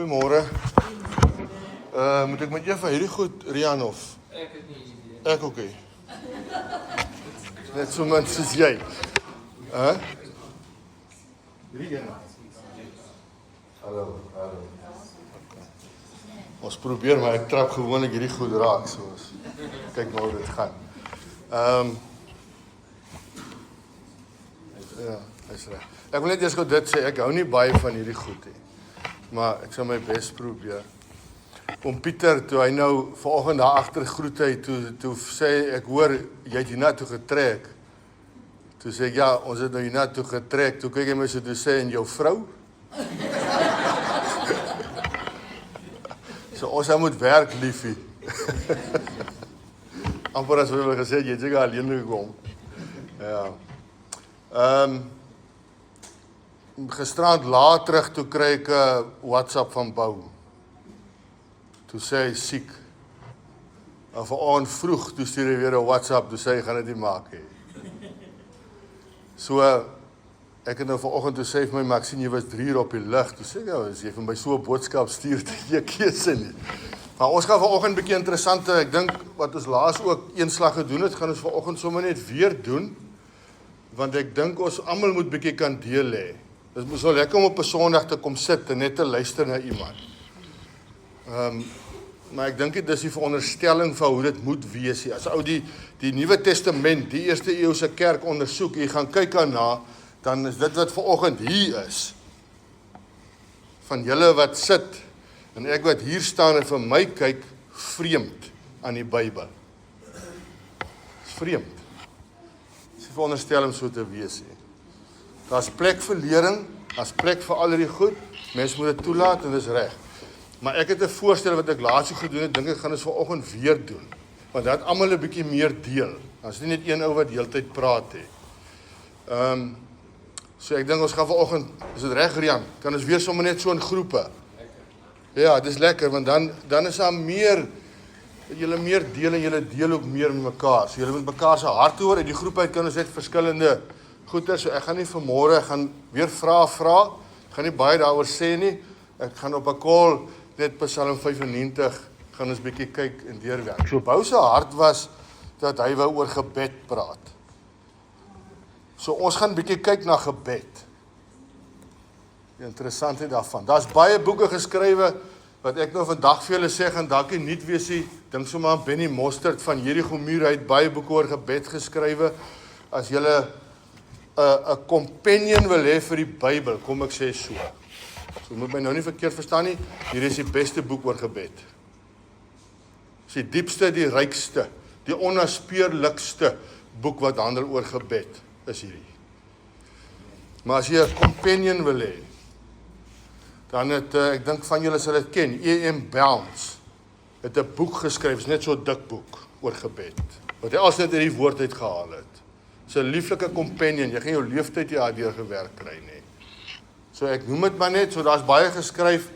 Goeiemôre. Moet ek met jou van hierdie goed, Rian, of? Ek het nie idee. Ek ook nie. Net so min soos jy. Hierdie een. Hallo. Ons probeer, maar ek trap gewoonlik hierdie goed raak, soos. Kyk maar hoe dit gaan. Ja, is reg. Ek wil net eers gou dit sê, ek hou nie baie van hierdie goed nie. Maar ek sal my bes probeer. Om Pieter, toe hy nou vanoggend daar agter groet hy, toe sê ek hoor, jy het hiernatoe getrek. Toe sê ek, ja, ons het nou hiernatoe getrek. Toe kyk hy my so toe sê, en jou vrou? So ons moet werk, liefie. Amper as we gesê, jy het seker alleen gekom. Ja. Gisterand laat terug, toe kry ek 'n WhatsApp van Bou. Toe sê hy siek. En vanoggend vroeg, toe stuur hy weer 'n WhatsApp, toe sê hy gaan dit nie maak hê. So, ek het nou vanoggend toe sê vir my, maar ek sien jy was 3 uur op die lug. Toe sê ek, as jy vir my so 'n boodskap stuur, het jy keuse nie. Maar ons gaan vanoggend 'n bietjie interessante, ek dink wat ons laas ook een slag gedoen het, gaan ons vanoggend sommer net weer doen. Want ek dink ons almal moet bietjie kan deel hê. Dit is so lekker om op 'n Sondag te kom sit en net te luister na iemand. Maar ek dink dit is die veronderstelling van hoe dit moet wees. As ou die Nuwe Testament, die eerste eeuse kerk ondersoek, jy gaan kyk daarna, dan is dit wat vanoggend hier is. Van julle wat sit en ek wat hier staan en vir my kyk, vreemd aan die Bybel. Dis vreemd. Dis die veronderstelling so te wees nie. Daar's plek vir lering, daar's plek vir al hierdie goed. Mense moet dit toelaat en dis reg. Maar ek het 'n voorstel wat ek laas gedoen het, dink ek gaan ons vanoggend weer doen. Want dat almal 'n bietjie meer deel. Ons nie net een ou wat heeltyd praat hè. So ek dink ons gaan vanoggend, is dit reg Rian? Kan ons weer sommer net so in groepe? Ja, dis lekker want dan is daar meer julle meer deel en julle deel ook meer met mekaar. So julle moet mekaar se hart hoor. Uit die groep uit kan ons net verskillende goeie, so ek gaan nie vanmôre, ek gaan weer vra, ek gaan nie baie daaroor sê nie, ek gaan op 'n call net Psalm 95, gaan ons bietjie kyk en deurwerk. So Bou se hart was, dat hy wou oor gebed praat. So ons gaan bietjie kyk na gebed. Die interessantheid daarvan, daar's baie boeke geskrywe, wat ek nou vandag vir julle sê, gaan dalk nie nuut wees nie, dink sommer aan Benny Mostert van Jericho Muur, hy het baie boeke oor gebed geskrywe. As julle 'n companion wil hê vir die Bybel, kom ek sê so. So moet my nou nie verkeerd verstaan nie, hier is die beste boek oor gebed. Dis die diepste, die rykste, die onnaspeurlikste boek wat handel oor gebed, is hierdie. Maar as jy 'n companion wil hê, dan het, ek dink van julle sal dit ken, E.M. Bounds, het 'n boek geskryf, is net so 'n dik boek, oor gebed, wat hy als net uit die woord uit gehaal het. Dis 'n lieflike companion, jy gaan jou leeftyd hier daardeur gewerk kry nie. So ek noem dit maar net, so daar's baie geskryf,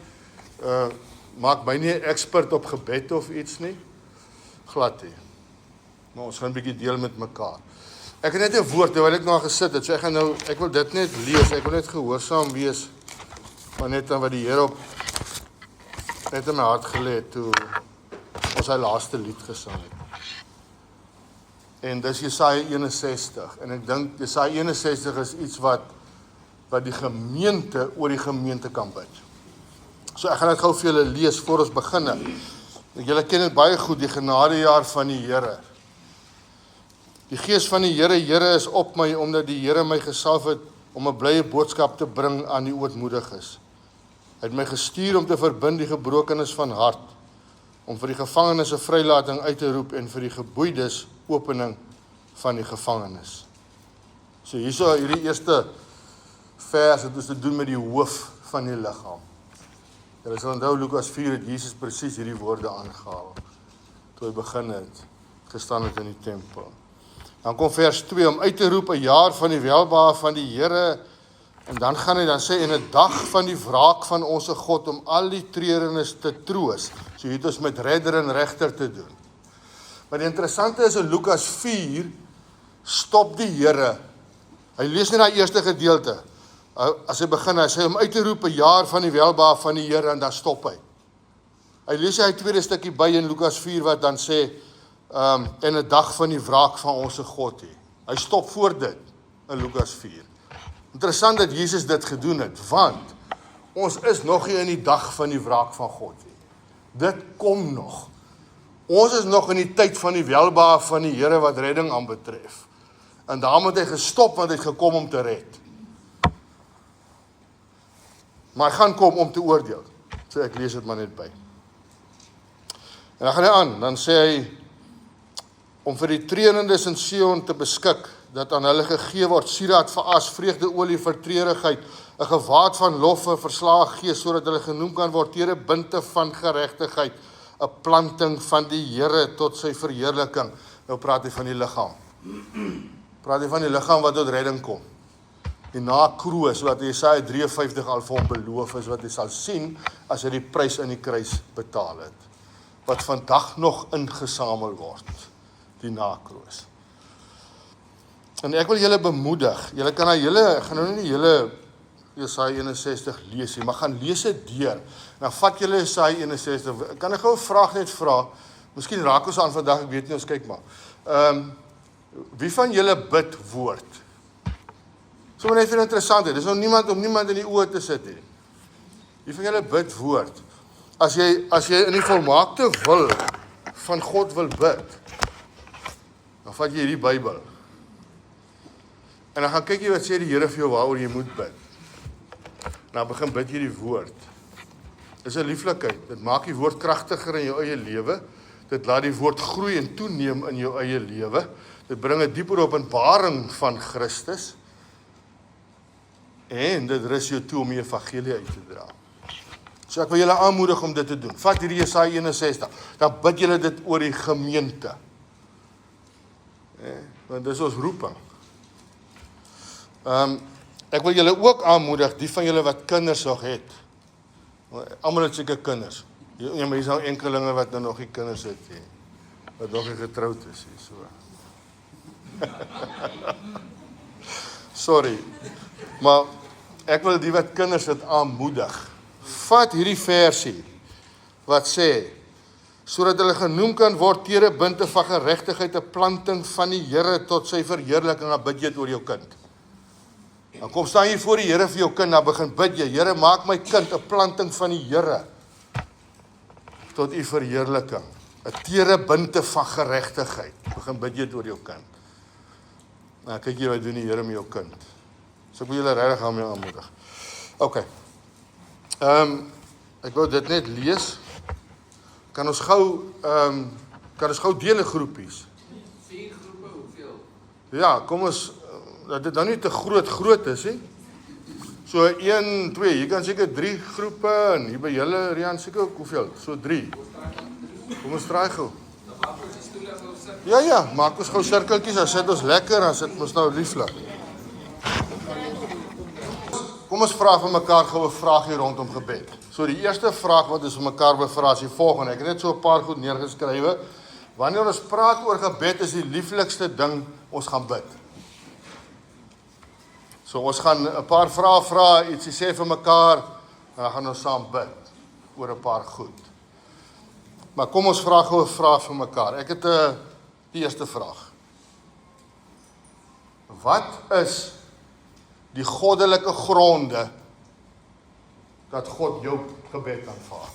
maak my nie 'n expert op gebed of iets nie, glad nie. Maar ons gaan 'n bietjie deel met mekaar. Ek het net 'n woord, terwyl ek nou gesit het, so ek wil dit net lees, ek wil net gehoorsaam wees, van net aan wat die Here net in my hart gelê het, toe ons sy laaste lied gesing het. En dis Jesaja 61, en ek dink Jesaja 61 is iets wat die gemeente oor die gemeente kan bid. So ek gaan dit gou vir julle lees voor ons begin. Julle ken dit baie goed, die genadejaar van die Here. Die gees van die Here is op my, omdat die Here my gesalf het om 'n blye boodskap te bring aan die ootmoediges. Hy het my gestuur om te verbind die gebrokenes van hart, om vir die gevangenes 'n vrylating uit te roep en vir die geboeides opening van die gevangenes. So hierso hierdie eerste vers het ons te doen met die hoof van die liggaam. Julle sal onthou Lukas 4 het Jesus presies hierdie woorde aangehaal toe hy begin het, gestaan het in die tempel. Dan kom vers 2, om uit te roep 'n jaar van die welbehae van die Here, en dan gaan hy dan sê, en 'n dag van die wraak van ons God, om al die treurenes te troos. So hier het ons met redder en regter te doen. Maar die interessante is, in Lukas 4, stop die Here. Hy lees nie daai eerste gedeelte, As hy begin, hy sê om uit te roep 'n jaar van die welbehae van die Here en dan stop hy. Hy lees hy tweede stukkie by in Lukas 4 wat dan sê en 'n dag van die wraak van ons God hê. Hy stop voor dit in Lukas 4. Interessant dat Jesus dit gedoen het, want ons is nog nie in die dag van die wraak van God nie. Dit kom nog. Ons is nog in die tyd van die welbehae van die Here wat redding aanbetref. En daarom het hy gestop want hy het gekom om te red. Maar hy gaan kom om te oordeel. So ek lees dit maar net by. En dan gaan hy aan, dan sê hy, om vir die treurendes in Sion te beskik, dat aan hulle gegee word, sieraad vir as, vreugdeolie vir treurigheid, 'n gewaad van lof vir verslae gees, sodat hulle genoem kan word, terebinte van geregtigheid, 'n planting van die Here tot sy verheerliking. Nou praat hy van die liggaam. Praat hy van die liggaam wat tot redding kom. Die nakroos wat Jesaja 53 al vir hom beloof is, wat hy sal sien as hy die prys in die kruis betaal het. Wat vandag nog ingesamel word. Die nakroos. En ek wil julle bemoedig, julle kan ek gaan nou nie die hele Jesaja 61 lees nie, maar gaan lees dit deur. Nou vat julle Jesaja 61, kan ek gou 'n vraag net vra, miskien raak ons aan vandag, ek weet nie, ons kyk maar. Wie van julle bid woord? Sommige net vir interessant, dis nou niemand om niemand in die oë te sit nie. Wie van julle bid woord? As jy in die volmaakte wil van God wil bid, dan vat jy hierdie Bybel. En dan gaan kyk jy wat sê die Here vir jou waaroor jy moet bid. Nou begin bid jy die woord. Dis 'n lieflikheid. Dit maak die woord kragtiger in jou eie lewe. Dit laat die woord groei en toeneem in jou eie lewe. Dit bring 'n dieper openbaring van Christus. En dit rus jou toe om die evangelie uit te dra. So ek wil julle aanmoedig om dit te doen. Vat hierdie Jesaja 61, dan bid julle dit oor die gemeente. Want dis ons roeping. Ek wil julle ook aanmoedig, die van julle wat kinders nog het. Almal het seker kinders. Ja, maar hier is nou enkelinge wat nou nog nie kinders het nie. Wat nog nie getroud is nie, so. Sorry. Maar ek wil die wat kinders het aanmoedig. Vat hierdie versie wat sê, sodat hulle genoem kan word terebinte van geregtigheid, 'n planting van die Here tot sy verheerliking. Dan bid jy dit oor jou kind. Dan kom staan jy voor die Here vir jou kind, dan begin bid jy, Here, maak my kind 'n planting van die Here tot u verheerliking. 'n terebinte van geregtigheid. Begin bid jy dit oor jou kind. Nou kyk jy wat doen die Here met jou kind. So ek wil julle regtig aanmoedig. OK. Ek wou dit net lees. Kan ons gou dele groepies? 4 groepe, hoeveel? Ja, kom ons, dat dit nou nie te groot is, he? So 1, 2, jy kan seker 3 groepe, en hier by julle, Rian, seker hoeveel? So 3. Kom ons draai gou. Ja, maak ons gou sirkeltjies, dan sit ons lekker, dan sit ons nou lieflik. Kom ons vra vir mekaar gou 'n vraagie rondom gebed. So die eerste vraag wat ons vir mekaar wil vra is die volgende. Ek het net so 'n paar goed neergeskrywe. Wanneer ons praat oor gebed, is die lieflikste ding ons gaan bid. So ons gaan 'n paar vrae vra, ietsie sê vir mekaar, en dan gaan ons saam bid oor 'n paar goed. Maar kom ons vra gou 'n vraag vir mekaar. Ek het die eerste vraag. Wat is die goddelike gronde dat God jou gebed aanvaar?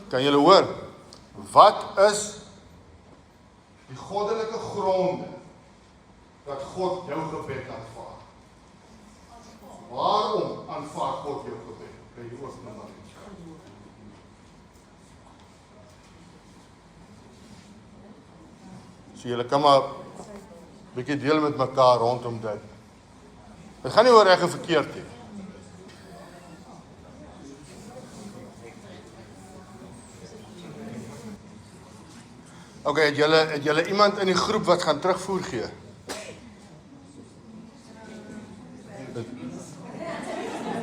Kan julle hoor? Wat is die goddelike gronde dat God jou gebed aanvaar? Waarom aanvaar God jou gebed? Kan jy oor nou maar iets sê? So julle kan maar bietjie deel met mekaar rondom dit. Dit gaan nie oor reg en verkeerd nie. Okay, het julle iemand in die groep wat gaan terugvoer gee?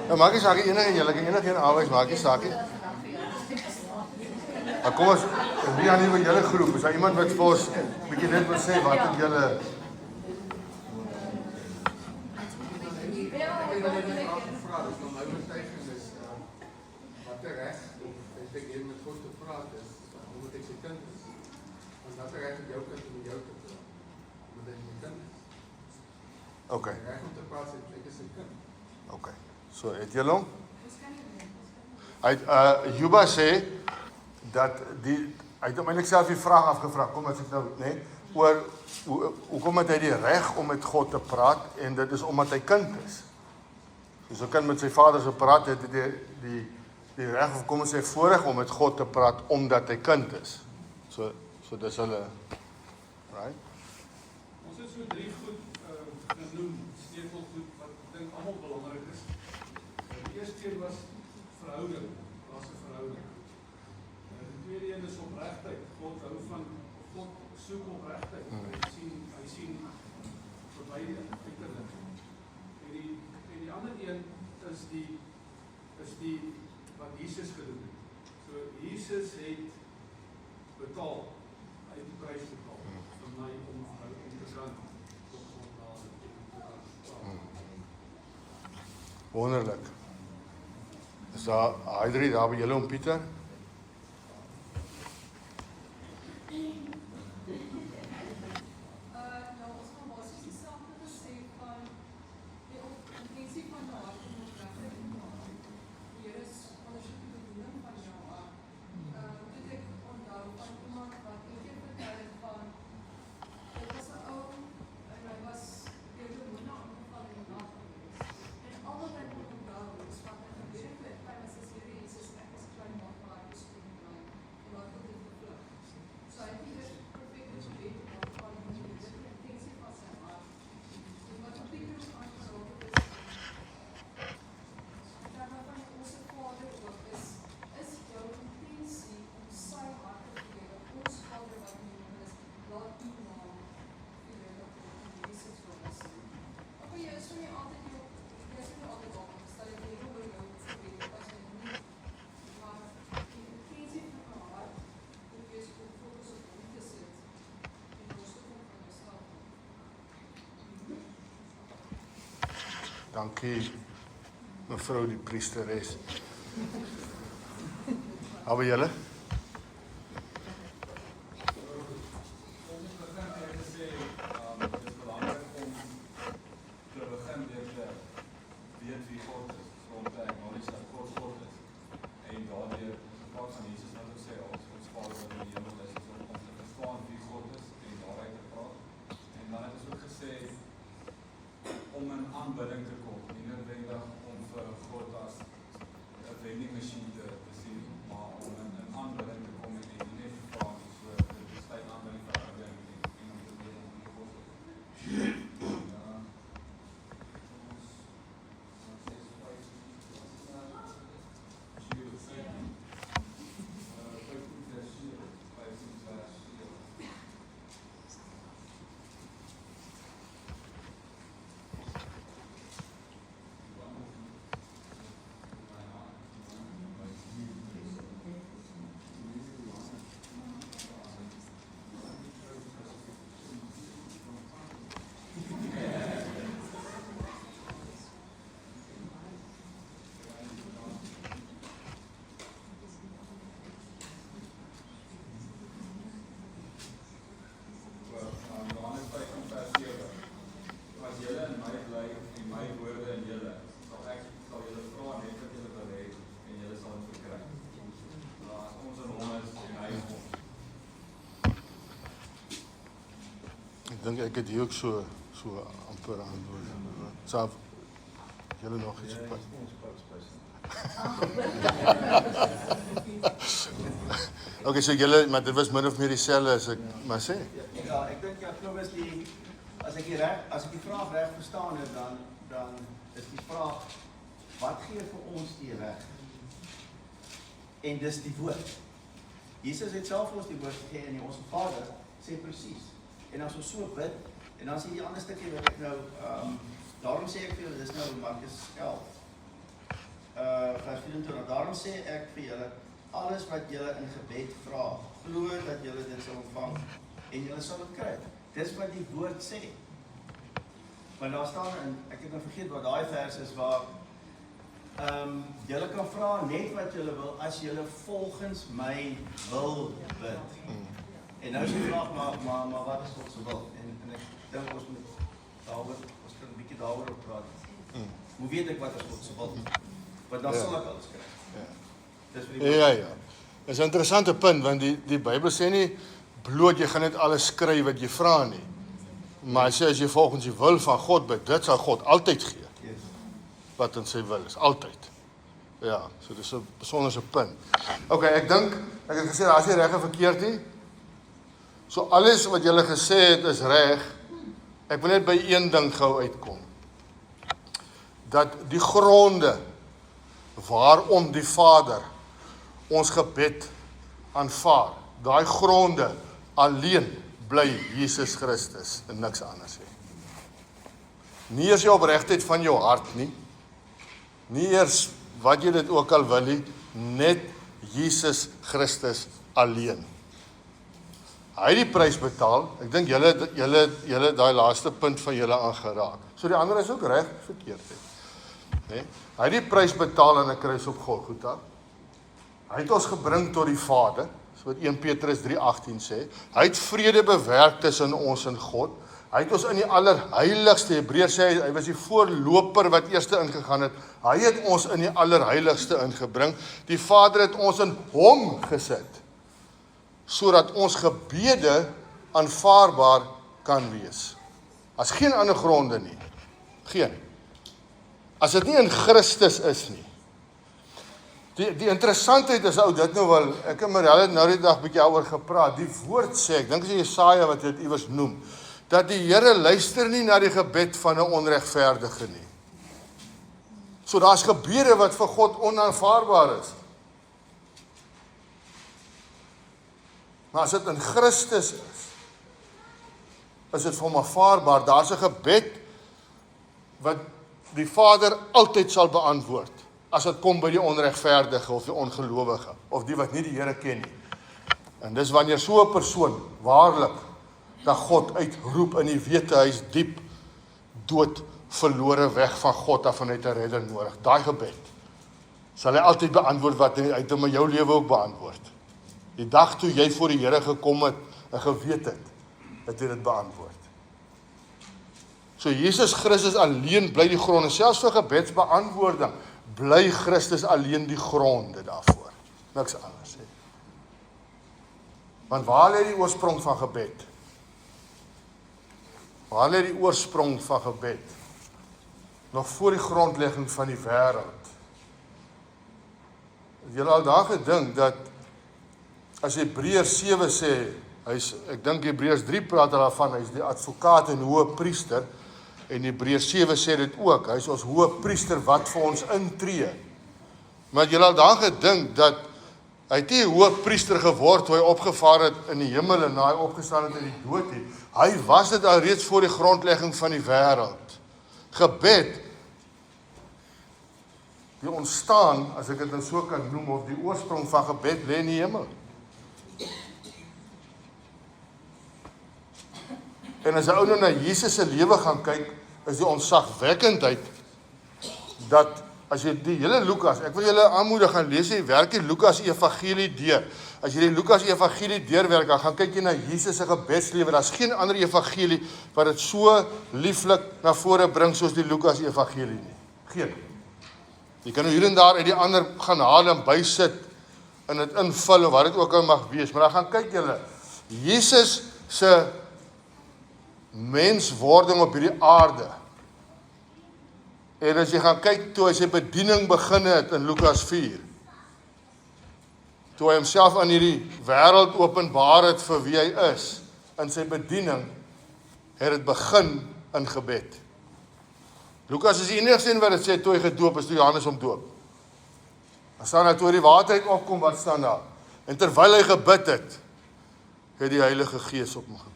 Nou maak nie saak enige een aanwys, maak nie saak nie. Maar kom ons, wie aan hier by julle groep, is daar iemand wat vir ons bietjie net wil sê, wat het julle... ek wil net 'n vraag gevra, dus van my oortuiging is, wat reg, as ek hier met God te praat is, omdat ek sy kind is, want wat reg met jou kind en met jou kind, omdat hy my kind is. Okay. Reg om te praat, ek is sy kind. Okay. So, het julle hom? Juba sê, dat hy het hom eintlik self die vraag afgevra, kom as ek nou, nee, oor, hoekom het hy die reg om met God te praat, en dit is omdat hy kind is. Dus 'n kind met sy vader so praat, het die reg, of kom ons sê voorreg om met God te praat, omdat hy kind is. So dis hulle, right? Ons het so 3 goed genoem, sleutelgoed, wat ek dink almal belangrik is. Die eerste een was verhouding, was 'n verhouding. Die tweede een is opregtheid. God hou van, God soek opregtheid. Hy sien verby die uiterlik. En die ander een is die wat Jesus gedoen het. So Jesus het betaal, hy het die prys betaal vir my om te kan tot God nader. Wonderlik. Is daar hy daar by julle om Pieter? Dankie, mevrou die priesteres. Hou by julle? Ek dink ek het hier ook so amper antwoord. Saaf, julle nog iets op? Okay, so julle, maar dit was min of meer dieselfde as ek maar sê. Ja, ek dink Kobus as ek die vraag reg verstaan het, dan is die vraag, wat gee vir ons die reg? En dis die woord. Jesus het self ons die woord gegee en ons Vader sê presies. En as ons so bid, en dan sê die ander stukkie wat ek nou, daarom sê ek vir julle, dis nou Markus 11, vers 24, daarom sê ek vir julle, alles wat julle in gebed vra, glo dat julle dit sal ontvang, en julle sal dit kry. Dis wat die woord sê. Maar daar staan, en ek het nou vergeet wat daai vers is waar julle kan vra net wat julle wil as julle volgens my wil bid. En nou is die vraag, maar wat is God se wil? En ek dink ons moet ons kan 'n bietjie daaroor praat. Hoe weet ek wat is God se wil? Want dan sal ek alles kry. Dis vir die Ja. Dis 'n interessante punt, want die Bybel sê nie bloot jy gaan net alles kry wat jy vra nie. Maar hy sê as jy volgens die wil van God bid, dit sal God altyd gee. Yes. Wat in sy wil is, altyd. Ja, so dis 'n besonderse punt. Okay, ek het gesê daar is nie reg en verkeerd nie. So alles wat julle gesê het is reg. Ek wil net by een ding gou uitkom. Dat die gronde waarom die Vader ons gebed aanvaar, daai gronde alleen bly Jesus Christus en niks anders nie. Nie eers jou opregtheid van jou hart nie. Nie eers wat jy dit ook al wil nie, net Jesus Christus alleen. Hy het die prys betaal. Ek dink julle daai laaste punt van julle aangeraak. So die ander is ook reg, verkeerd het. Nee? Hy het die prys betaal aan 'n kruis op Golgotha. Hy het ons gebring tot die Vader, so wat 1 Petrus 3:18 sê. Hy het vrede bewerk tussen ons en God. Hy het ons in die allerheiligste, Hebreërs sê hy was die voorloper wat eerste ingegaan het. Hy het ons in die allerheiligste ingebring. Die Vader het ons in hom gesit, sodat ons gebede aanvaarbaar kan wees. As geen ander gronde nie. Geen. As dit nie in Christus is nie. Die interessantheid is dit nou wel, ek het maar nou die dag bietjie daaroor gepraat. Die woord sê, ek dink as Jesaja wat dit iewers noem, dat die Here luister nie na die gebed van 'n onregverdige nie. So daar's gebede wat vir God onaanvaarbaar is. Maar as dit in Christus is dit vir hom aanvaarbaar. Daar's 'n gebed wat die Vader altyd sal beantwoord, as dit kom by die onregverdige of die ongelowige, of die wat nie die Here ken nie. En dis wanneer so 'n persoon waarlik dat God uitroep in die wete hy is diep dood verlore weg van God af en hy het 'n redder nodig. Daai gebed sal hy altyd beantwoord wat hy uit in jou lewe ook beantwoord. Die dag toe jy voor die Here gekom het en geweet het, dat hy dit beantwoord. So Jesus Christus alleen bly die grond, en selfs vir gebedsbeantwoording bly Christus alleen die gronde daarvoor. Niks anders. Want waar lê die oorsprong van gebed? Waar lê die oorsprong van gebed? Nog voor die grondlegging van die wêreld. Het julle al daar gedink dat as Hebreërs 7 sê, ek dink Hebreërs 3 praat daarvan, hy is die advokaat en hoë priester, en Hebreërs 7 sê dit ook, hy is ons hoë priester wat vir ons intree. Maar het julle al daar gedink dat hy het nie hoë priester geword toe hy opgevaar het in die hemel en na hy opgestaan het in die dood het. Hy was dit al reeds voor die grondlegging van die wêreld. Gebed, die ontstaan, as ek dit nou so kan noem, of die oorsprong van gebed lê in die hemel. En as 'n ou nou na Jesus se lewe gaan kyk, is die ontzagwekkendheid dat as jy die hele Lukas, ek wil julle aanmoedig gaan lees jy werk die Lukas evangelie deur. As jy die Lukas evangelie deurwerk, dan gaan kyk jy na Jesus se gebedslewe. Daar's geen ander evangelie wat dit so lieflik na vore bring soos die Lukas evangelie nie. Geen. Jy kan nou hier en daar uit die ander gaan haal en bysit en dit invul of wat dit ook al mag wees, maar dan gaan kyk julle Jesus se menswording op hierdie aarde. En as jy gaan kyk toe hy sy bediening begin het in Lukas 4, toe hy homself aan hierdie wêreld openbaar het vir wie hy is, in sy bediening, het dit begin in gebed. Lukas is die enigste een wat dit sê, toe hy gedoop is, toe Johannes hom doop. Dan staan daar, toe die water uit opkom, wat staan daar? En terwyl hy gebid het die Heilige Gees op hom gekom.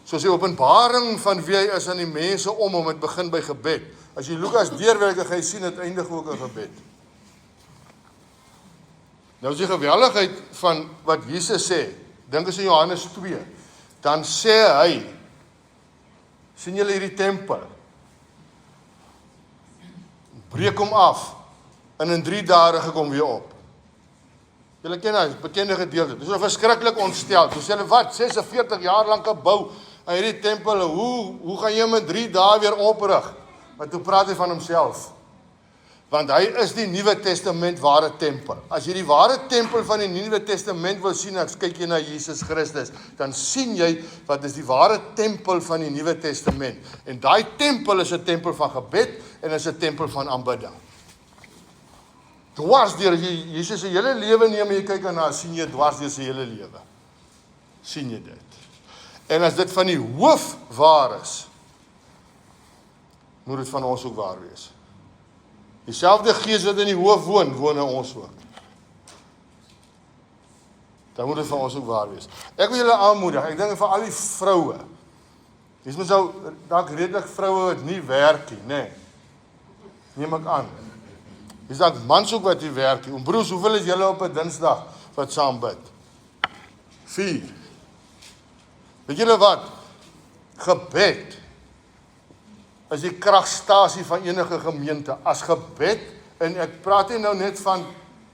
Soos die openbaring van wie hy is aan die mense om hom, het begin by gebed. As jy Lukas deurwerk, dan gaan jy sien, het eindig ook in gebed. Nou is die geweldigheid van wat Jesus sê, dink as in Johannes 2, dan sê hy, sien julle hierdie tempel? Breek hom af, en in 3 dae gekom weer op. Julle ken hy, bekende gedeelte. Dis so verskriklik ontstel. Toe sê hulle, wat, 46 jaar lang gebou, en hierdie tempel, hoe gaan jy hom in 3 dae weer oprig? Maar toe praat hy van homself. Want hy is die Nuwe Testament ware tempel. As jy die ware tempel van die Nuwe Testament wil sien, as kyk jy na Jesus Christus, dan sien jy wat is die ware tempel van die Nuwe Testament. En daai tempel is 'n tempel van gebed en is 'n tempel van aanbidding. Dwars deur Jesus se hele lewe neem en jy kyk daarna, sien jy dwars deur sy hele lewe. Sien jy dit? En as dit van die hoof waar is, moet dit van ons ook waar wees. Dieselfde Gees wat in die hoof woon in ons ook. Dan moet dit van ons ook waar wees. Ek wil julle aanmoedig, ek dink vir al die vroue, dis mos nou dalk redelik vroue wat nie werk nie, nê. Neem ek aan. Dis dalk mans ook wat nie werk nie. Broers, hoeveel is julle op 'n Dinsdag wat saam bid? 4. Weet julle wat? Gebed is die kragstasie van enige gemeente. As gebed, en ek praat nie nou net van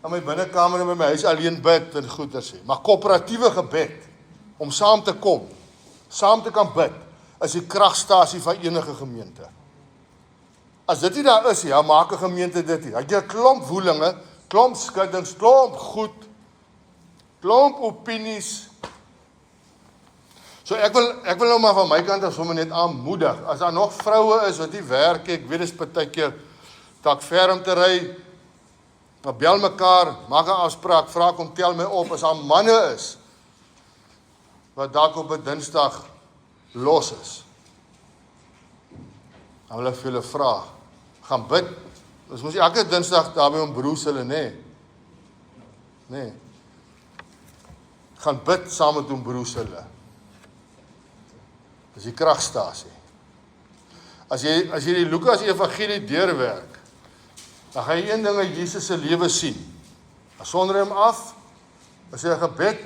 in my binnekamer en by my huis alleen bid en goeie sê, maar koöperatiewe gebed, om saam te kom, saam te kan bid, is die kragstasie van enige gemeente. As dit nie daar is, ja, maak 'n gemeente dit nie. Jy 'n klomp woelinge, klomp skuddings, klomp goed, klomp opinies. So ek wil nou maar van my kant af sommer net aanmoedig, as daar nog vroue is wat nie werk, ek weet dis partykeer dalk ver om te ry, maar bel mekaar, maak 'n afspraak, vra kom tel my op, as daar manne is, wat dalk op 'n Dinsdag los is, dan wil ek vir julle vra, gaan bid, ons moet elke Dinsdag daar by ons broers hulle, nee, gaan bid saam met ons broers hulle. Dis die kragstasie. As jy die Lukas Evangelie deurwerk, dan gaan jy een ding uit Jesus se lewe sien. Dan sonder hom af, as jy 'n gebed,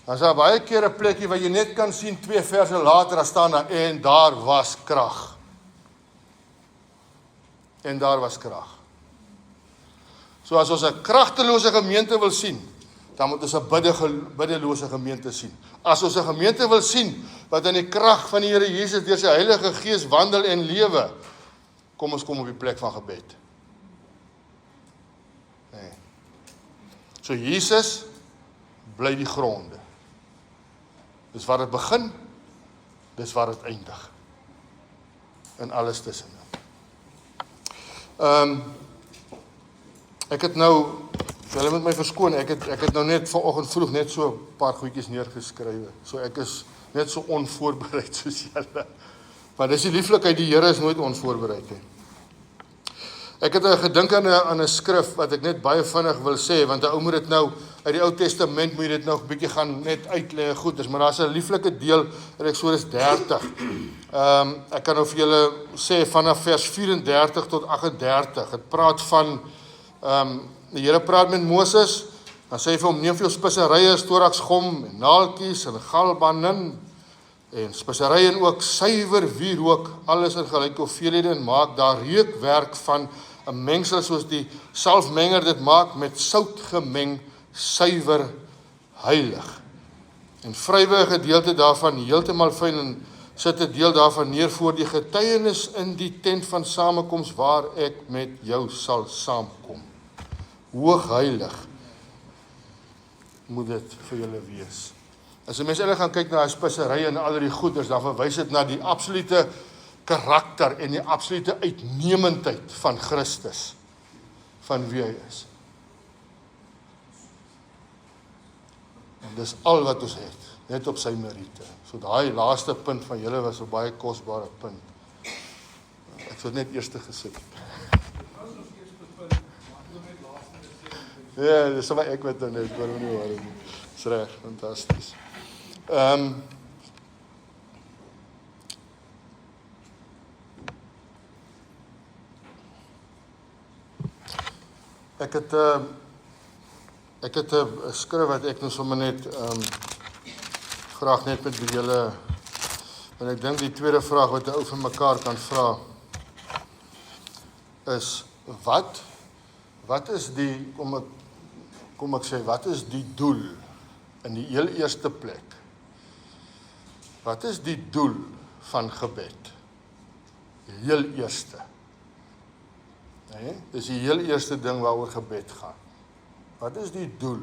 dan is daar baie keer 'n plekkie waar jy net kan sien 2 verse later, daar staan daar, en daar was krag. En daar was krag. So as ons 'n kragtelose gemeente wil sien, dan moet ons 'n biddelose gemeente sien. As ons 'n gemeente wil sien, wat in die krag van die Here Jesus deur sy Heilige Gees wandel en lewe, kom ons kom op die plek van gebed. Nee. So Jesus bly die gronde. Dis waar dit begin, dis waar dit eindig. En alles tussenin. Ek het nou, julle moet my verskoon, ek het nou net vanoggend vroeg net so 'n paar goedjies neergeskrywe. So ek is net so onvoorbereid soos julle. Maar dis die lieflikheid, die Here is nooit onvoorbereid nie. Ek het gedink aan 'n skrif wat ek net baie vinnig wil sê, want 'n ou moet dit nou uit die Ou Testament moet jy dit nog 'n bietjie gaan net uitlê goed, maar daar's 'n lieflike deel in Eksodus 30. Ek kan nou vir julle sê vanaf vers 34 tot 38. Dit praat van die Here praat met Moses, dan sê hy vir hom, neem vir jou speserye, storaksgom en naaltjies en galbanin en speserye en ook suiwer wierook, alles in gelyke hoeveelhede en maak daar reukwerk van 'n mengsel soos die salfmenger dit maak met sout gemeng, suiwer, heilig. En vrywe 'n gedeelte daarvan heeltemal fyn en sit 'n deel daarvan neer voor die getuienis in die tent van samekoms waar ek met jou sal saamkom. Hoogheilig moet dit vir julle wees. As jy mense gaan kyk na die speserye en al die goeders, dan verwys dit na die absolute karakter en die absolute uitnemendheid van Christus, van wie hy is. En dis al wat ons het, net op sy meriete. So daai laaste punt van julle was 'n baie kosbare punt. Ek sou net eers gesit het. Ja, dis sommer ek weet nou net, maar nie waar nie. Dis reg, fantasties. Ek het 'n skrif wat ek nou sommer net graag net met julle En ek dink die tweede vraag wat 'n ou vir mekaar kan vra is wat is die kom ek sê wat is die doel in die heel eerste plek? Wat is die doel van gebed? Die heel eerste. Nee, dis die heel eerste ding waaroor gebed gaan. Wat is die doel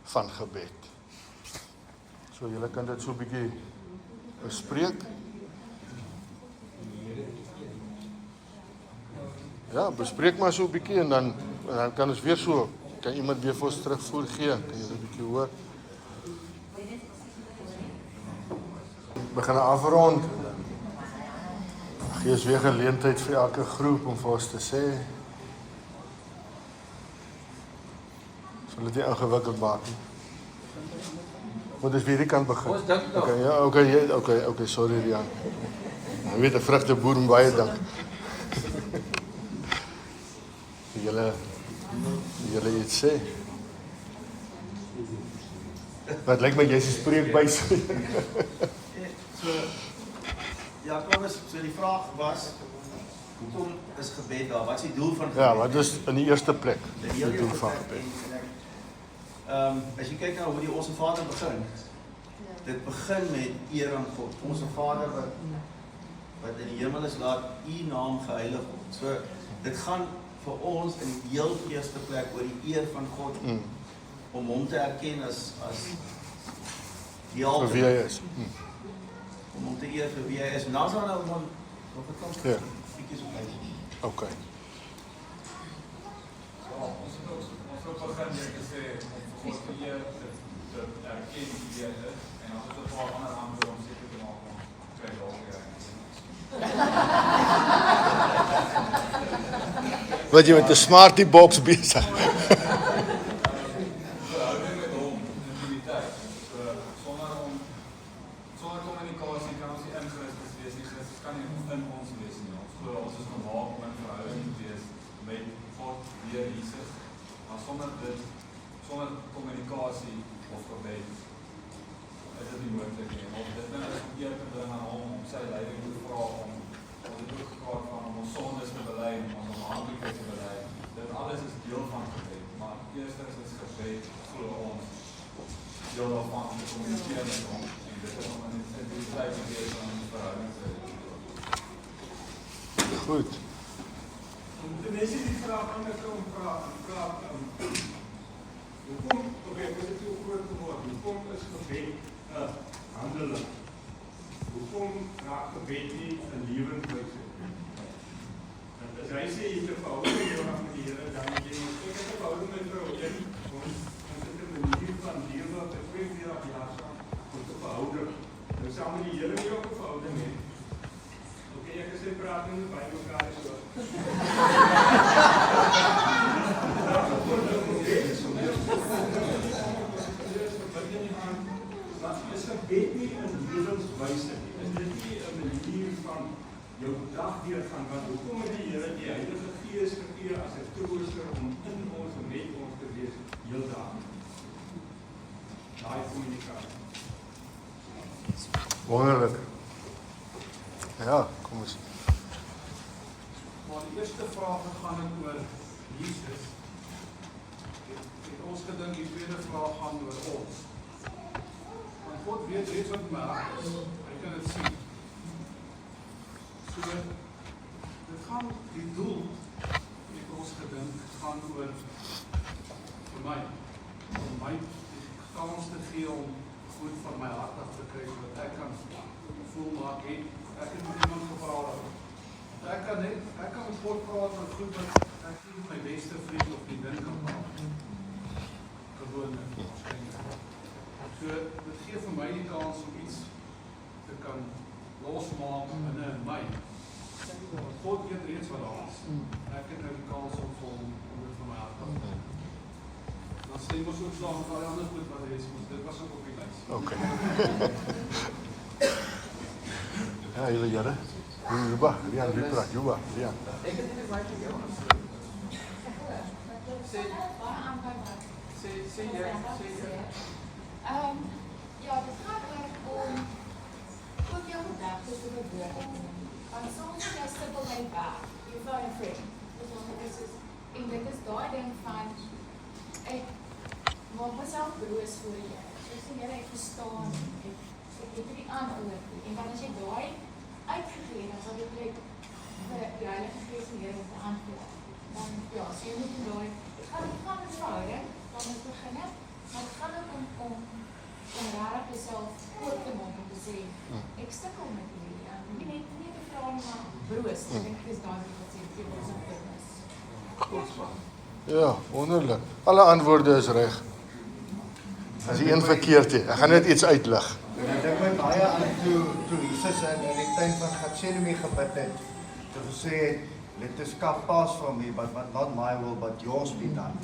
van gebed? So julle kan dit so 'n bietjie bespreek. Ja, bespreek maar so 'n bietjie en dan kan ons weer so, kan iemand weer vir ons terugvoer gee, kan jy 'n bietjie hoor. Begin afrond. Gee ons weer geleentheid vir elke groep om vir ons te sê. Sal dit nie ingewikkeld maak nie. Moet ons weer die kant begin? Ons dink nog. Okay, ja, okay, sorry Rian. Jy weet 'n vrugteboer moet baie dink. Julle iets sê? Wat lyk my jy's 'n spreekbuis. So, Jakobus, so die vraag was, hoekom is gebed daar? Wat is die doel van gebed? Ja, wat is in die eerste plek Die die doel van gebed? As jy kyk na hoe die Onse Vader begin, dit begin met eer aan God. Onse Vader wat in die hemel is, laat U naam geheilig word. So, dit gaan vir ons in die heel eerste plek oor die eer van God, om hom te erken as die Vir wie hy is. om hom te eer vir wie hy is. En dan is daar nou om nog 'n kans Ja. bietjie so kyk. Okay. Ons het begin net te sê om God te eer, te erken wie hy is, en dan is dit 'n paar ander antwoorde om seker te maak om kry dalk weer. Wat jy met 'n smartie box besig. Verhouding met hom, intimiteit. Sonder kommunikasie kan ons nie in Christus wees nie. Christus kan nie in ons wees nie. Ons is gemaak om in verhouding te wees met God deur Jesus. Maar sonder kommunikasie of gebed is dit nie moontlik nie. Of dit nou is om eer te bring aan hom, om sy leiding te vra, om dit ook gepraat van om ons sondes te bely, om ons onafhanklikheid te bely. Dit alles is deel van gebed. Maar eerstens is gebed glo ons deel daarvan om te kommunikeer met hom. En dit is om in die tyd te wees van die verhouding te Goed. De mense die vraag aan my kom vra, hoekom, ek is dit ook groot geword, hoekom is gebed handeling? Hoekom raak gebed nie 'n lewenswyse? As hy sê jy het 'n verhouding met die Here, dan jy moet ek het 'n verhouding met vrou, jy ons het 'n manier van lewe wat 42 jaar saam om te verhouding. Nou saam met die Here moet jy ook 'n verhouding hê. Okay, ek sê praat nie by mekaar so. Is gebed nie 'n lewenswyse nie? Is dit nie 'n manier van jou dag deurgaan wat hoekom het die Here die Heilige Gees gegee as 'n trooster om in ons en met ons te wees heeldag? Daai kommunikasie. Wonderlik. Ja, kom ons. Maar die eerste vraag gaan oor Jesus. Het ons gedink die tweede vraag gaan oor ons. Want God weet reeds wat in my hart is. Hy kan dit sien. So, dit gaan die doel, het ons gedink, gaan oor vir my. Om my die kans te gee om goed van my hart af te kry, sodat ek kan voel maar ek het met iemand gepraat. Ek kan met God praat van goed wat ek nie met my beste vriend of die ding kan praat. Gewoonlik, waarskynlik. So, dit gee vir my die kans om iets te kan losmaak binne in my. Want God weet reeds wat daar is. Ek het nou die kans om dit van my hart af te doen. Dan sê ons ook saam met al die ander goed wat er is, dit was ook op die lys. Okay. Ja, julle Here. Juba, Rian, wie praat? Juba, Rian. Ek het net baie vir jou sê jy. Ja, dit gaat om ook jou gedag goed te bewoord. Want soms is jy simpel my werk, jy found a friend. En dit is daai ding van, ek maak myself broos voor die Here. Soos die Here, ek verstaan, ek het nie antwoord nie. En dan as jy daai uitgegee, dan sal jy plek vir die Heilige Gees die Here om te antwoord. Dan, ja, so jy moet daai, ek gaan met verhouding, dan moet beginne, maar het gaan ook om rarig jezelf oor te maak om te sê, ek stikkel met jullie, nie net te vraag, maar broos, ek denk ek is daar wat sê, vir ons en purpose. Ja, wonderlik. Alle antwoorde is reg. As die een verkeerd het, ek gaan net iets uitlig. Ek dink my baie aan toe Jesus in die tuin van Getsemane gebid het, toe gesê het, let this cup pass from me, but not my will, but yours be done.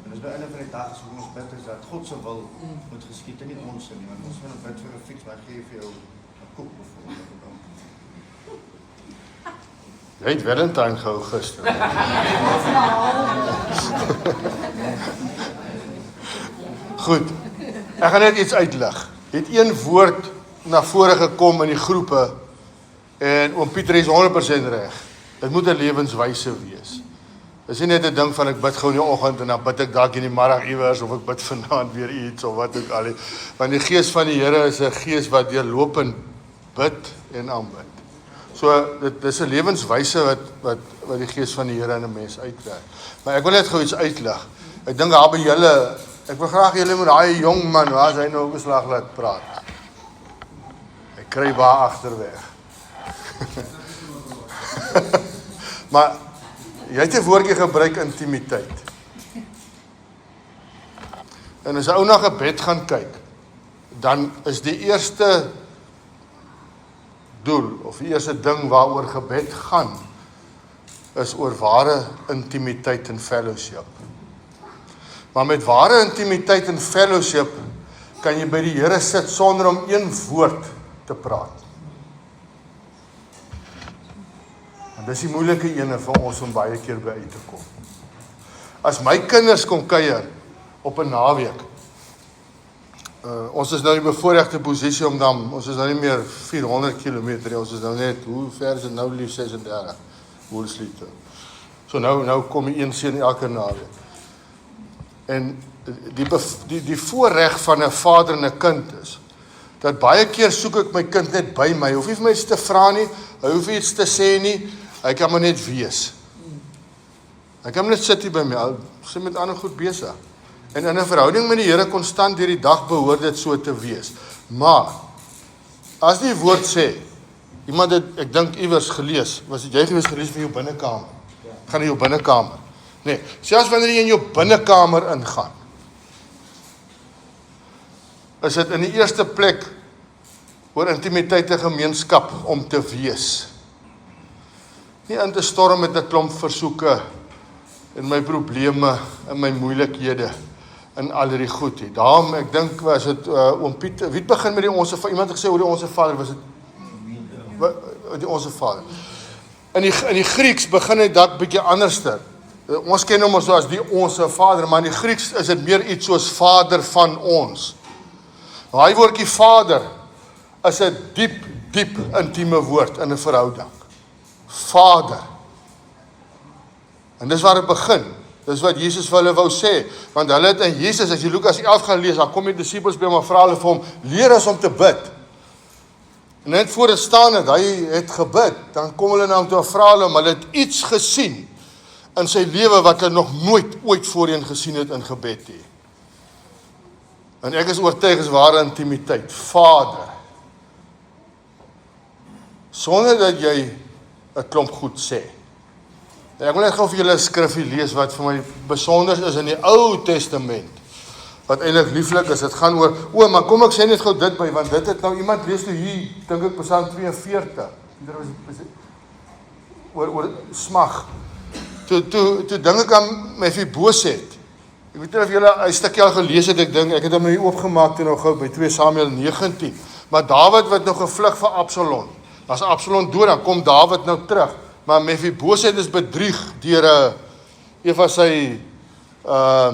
En dis nou einde van die dag, as ons bid is dat God se wil moet geskied en nie ons nie, want ons gaan bid vir 'n fiks, maar gee vir jou 'n koek byvoorbeeld. Jy het Valentine gehou gister. Goed, ek gaan net iets uitlig. Het een woord na vore gekom in die groepe en oom Pieter is 100% reg. Dit moet 'n lewenswyse wees. Dit is nie net 'n ding van ek bid gou in die oggend en dan bid ek dalk in die middag iewers of ek bid vanaand weer iets of wat ook al. Want die gees van die Here is 'n gees wat deurlopend bid en aanbid. So dit is 'n lewenswyse wat die gees van die Here in 'n mens uitwerk. Maar ek wil net gou iets uitlig. Ek dink daar by julle, ek wil graag julle moet daai jong man, waar is hy nou op 'n slag laat praat. Hy kry baie agterweg. Maar jy het 'n woordjie gebruik, intimiteit. En as 'n ou na gebed gaan kyk, dan is die eerste doel of die eerste ding waaroor gebed gaan is oor ware intimiteit en fellowship. Maar met ware intimiteit en fellowship kan jy by die Here sit sonder om een woord te praat. En dis die moeilike ene vir ons om baie keer by uit te kom. As my kinders kom kuier op 'n naweek, ons is nou in 'n bevoordeelde posisie om dan, ons is nou nie meer 400 km, ons is nou net, hoe ver is dit nou lief 36, Woolsley toe. So nou kom een seun elke naweek. En die voorreg van 'n vader en 'n kind is, dat baie keer soek ek my kind net by my, hoef nie vir my iets te vra nie, hy hoef iets te sê nie, hy kan maar net wees. Hy kan net sit hier by my, hy is met ander goed besig. En in 'n verhouding met die Here konstant deur die dag behoort dit so te wees. Maar, as die woord sê, iemand het, ek dink iewers gelees, was dit jy gewees gelees van jou binnekamer? Gaan in jou binnekamer. Nee, selfs wanneer jy in jou binnekamer ingaan, is dit in die eerste plek oor intimiteit en gemeenskap om te wees. Nie in te storm met 'n klomp versoeke en my probleme en my moeilikhede en al hierdie goed nie. Daarom, ek dink, was dit oom Piet, wie het begin met die Onse Vader? Iemand het gesê oor die Onse Vader, was dit die Onse Vader. In die Grieks begin dit dalk bietjie anderster. Ons ken hom so as die Onse Vader, maar in die Grieks is dit meer iets soos Vader van ons. Daai woordjie Vader is 'n diep intieme woord in 'n verhouding. Vader. En dis waar dit begin. Dis wat Jesus vir hulle wou sê, want hulle het in Jesus, as jy Lukas 11 gaan lees, dan kom die disippels by hom en vra hulle vir hom, leer ons om te bid. En net voor dit staan het, hy het gebid, dan kom hulle na hom toe en vra hulle het iets gesien in sy lewe wat hulle nog nooit ooit voorheen gesien het in gebed nie. En ek is oortuig is ware intimiteit, Vader. Sonder dat jy 'n klomp goed sê. Ek wil net gou vir julle 'n skrifgie lees wat vir my besonder is in die Ou Testament. Wat eintlik lieflik is, dit gaan oor, maar kom ek sê net gou dit by, want dit het nou iemand lees toe hier, dink ek Psalm 42. Oor smag. Toe dink ek aan Mephiboset. Ek weet nie of julle 'n stukkie al gelees het, ek dink, ek het hom hier oopgemaak toe nou gou by 2 Samuel 19. Maar Dawid wat nou gevlug vir Absalom. As Absalom dood, dan kom Dawid nou terug. Maar Mephiboset is bedrieg deur een van sy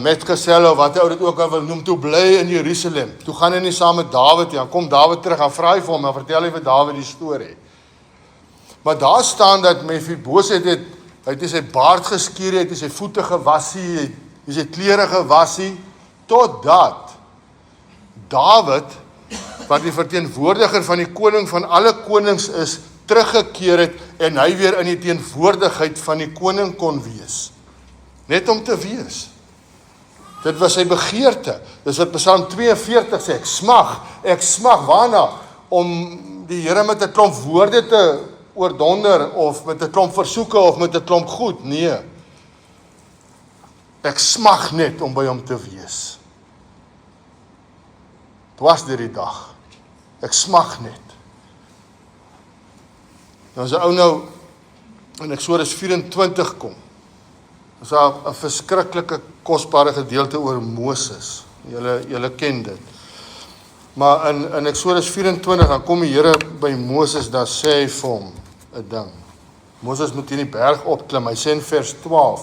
metgeselle, of wat ou dit ook al wil noem, toe bly in Jerusalem. Toe gaan hy nie saam met Dawid, dan kom Dawid terug, en vra hy vir hom, dan vertel hy vir Dawid die storie. Maar daar staan dat Mephibosheth hy het sy baard geskeer, hy het sy voete gewassie, hy het sy klere gewassie, totdat Dawid, wat die verteenwoordiger van die koning van alle konings is, teruggekeer het, en hy weer in die teenwoordigheid van die koning kon wees. Net om te wees. Dit was sy begeerte. Dis wat Psalm 42 sê, ek smag, waarna? Om die Here met 'n klomp woorde te oordonder, of met 'n klomp versoeke, of met 'n klomp goed. Nee. Ek smag net om by hom te wees. Dwars deur die dag. Ek smag net. Nou as 'n ou nou in Eksodus 24 kom, is daar 'n verskriklike kosbare gedeelte oor Moses. Julle ken dit. Maar in Eksodus 24, dan kom die Here by Moses, dan sê hy vir hom 'n ding. Moses moet hierdie berg opklim. Hy sê in vers 12.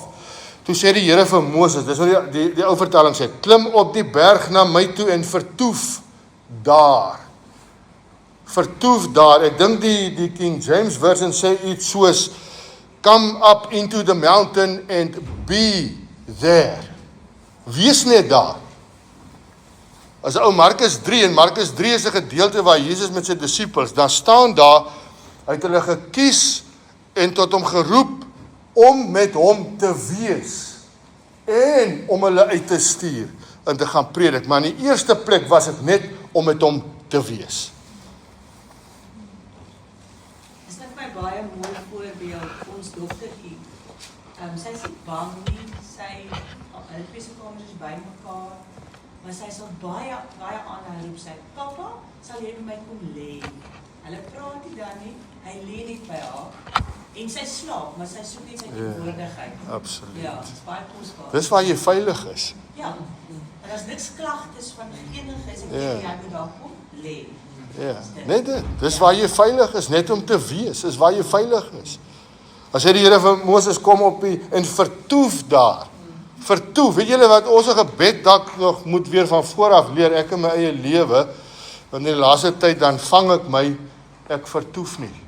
Toe sê die Here vir Moses, dis wat die ou vertaling sê, klim op die berg na my toe en vertoef daar. Vertoef daar. Ek dink die King James version sê iets soos, come up into the mountain and be there. Wees net daar. As ou Markus 3, en Markus 3 is 'n gedeelte waar Jesus met sy disippels, dan staan daar, hy het hulle gekies en tot hom geroep om met hom te wees en om hulle uit te stuur en te gaan predik. Maar in die eerste plek was dit net om met hom te wees. Is dit my baie mooi voorbeeld, ons dogtertjie. Sy is nie bang nie, hulle twee se kamers is by mekaar, maar sy sal baie aanhou roep, sy, papa, sal jy by my kom lê? Hulle praat nie dan nie, hy lê net by haar, en sy slaap, maar sy soek net sy teenwoordigheid. Absoluut. Ja, dit is baie kosbaar. Dis waar jy veilig is. Ja, en as niks klagtes van enige is, jy moet daar kom lê. Ja, net dit. Dis waar jy veilig is, net om te wees, is waar jy veilig is. As hy die Here vir Moses kom op en vertoef daar. Vertoef, weet julle wat ons gebed dalk nog moet weer van vooraf leer, ek in my eie lewe, want in die laaste tyd dan vang ek vertoef nie.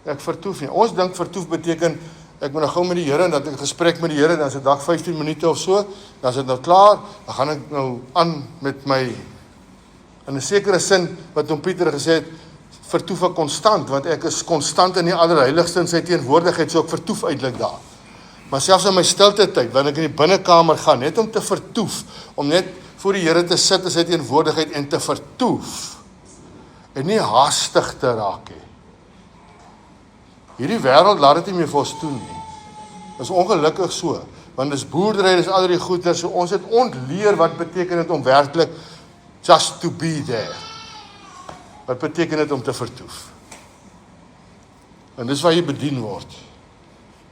Ek vertoef nie. Ons dink vertoef beteken, ek moet nou gou met die Here, en dat ek 'n gesprek met die Here, dan is dit dalk 15 minute of so, dan is dit nou klaar, dan gaan ek nou aan met my, in 'n sekere sin, wat om Pieter gesê het, vertoef ek konstant, want ek is konstant in die allerheiligste in sy teenwoordigheid, so ek vertoef eintlik daar. Maar selfs in my stilte tyd, wanneer ek in die binnekamer gaan, net om te vertoef, om net voor die Here te sit in sy teenwoordigheid en te vertoef, en nie haastig te raak nie. Hierdie wêreld laat dit nie meer vir ons toe nie. Is ongelukkig so, want dis boerdery, dis al die goeder, so ons het ontleer wat beteken dit om werklik just to be there. Wat beteken dit om te vertoef? En dis waar jy bedien word,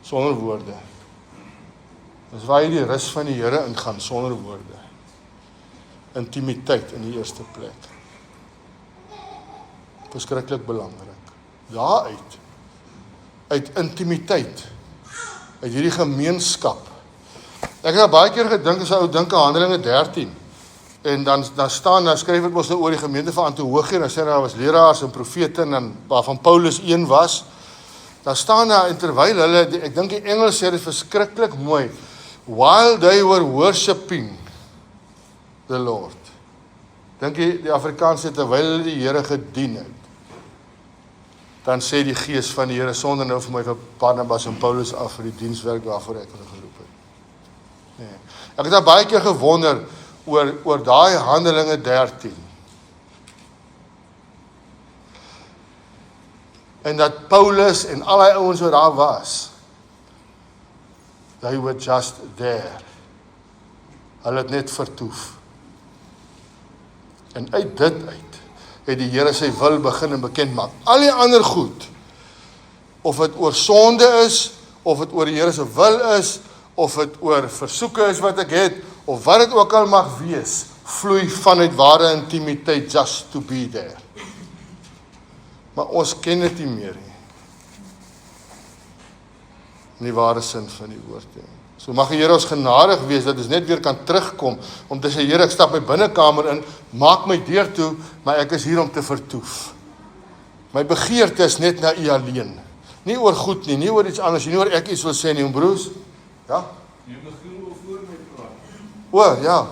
sonder woorde. Dis waar jy die rus van die Here ingaan, sonder woorde. Intimiteit in die eerste plek. Verskriklik belangrik. Daaruit, uit intimiteit, uit hierdie gemeenskap. Ek het baie keer gedink, as ou dink aan Handelinge 13, en dan skryf ek ons nou oor die gemeente van Antiochië, en dan sê daar was leraars en profete, en waarvan Paulus een was, dan staan daar, en terwyl hulle, ek dink die Engels sê dit verskriklik mooi, while they were worshiping the Lord. Dink die Afrikaans sê, terwyl hulle die Here gedien het, dan sê die Gees van die Here, sonder nou vir my vir Barnabas en Paulus af vir die dienswerk waarvoor ek hulle geroep het. Nee. Ek het daar baie keer gewonder oor daai Handelinge 13. En dat Paulus en al die ouens wat daar was, they were just there. Hulle het net vertoef. En uit dit uit, het die Here sy wil begin en bekend maak. Al die ander goed, of het oor sonde is, of het oor die Here se wil is, of het oor versoeke is wat ek het, of wat het ook al mag wees, vloei vanuit ware intimiteit, just to be there. Maar ons ken dit nie meer nie. in die ware sin van die woord. So mag die Here ons genadig wees, dat ons net weer kan terugkom, om te sê, Here, ek stap my binnekamer in, maak my deur toe, maar ek is hier om te vertoef. My begeerte is net na U alleen. Nie oor goed nie, nie oor iets anders, nie oor ek iets wil sê nie, om broers. Ja? Jy begin al voor my praat. O, ja.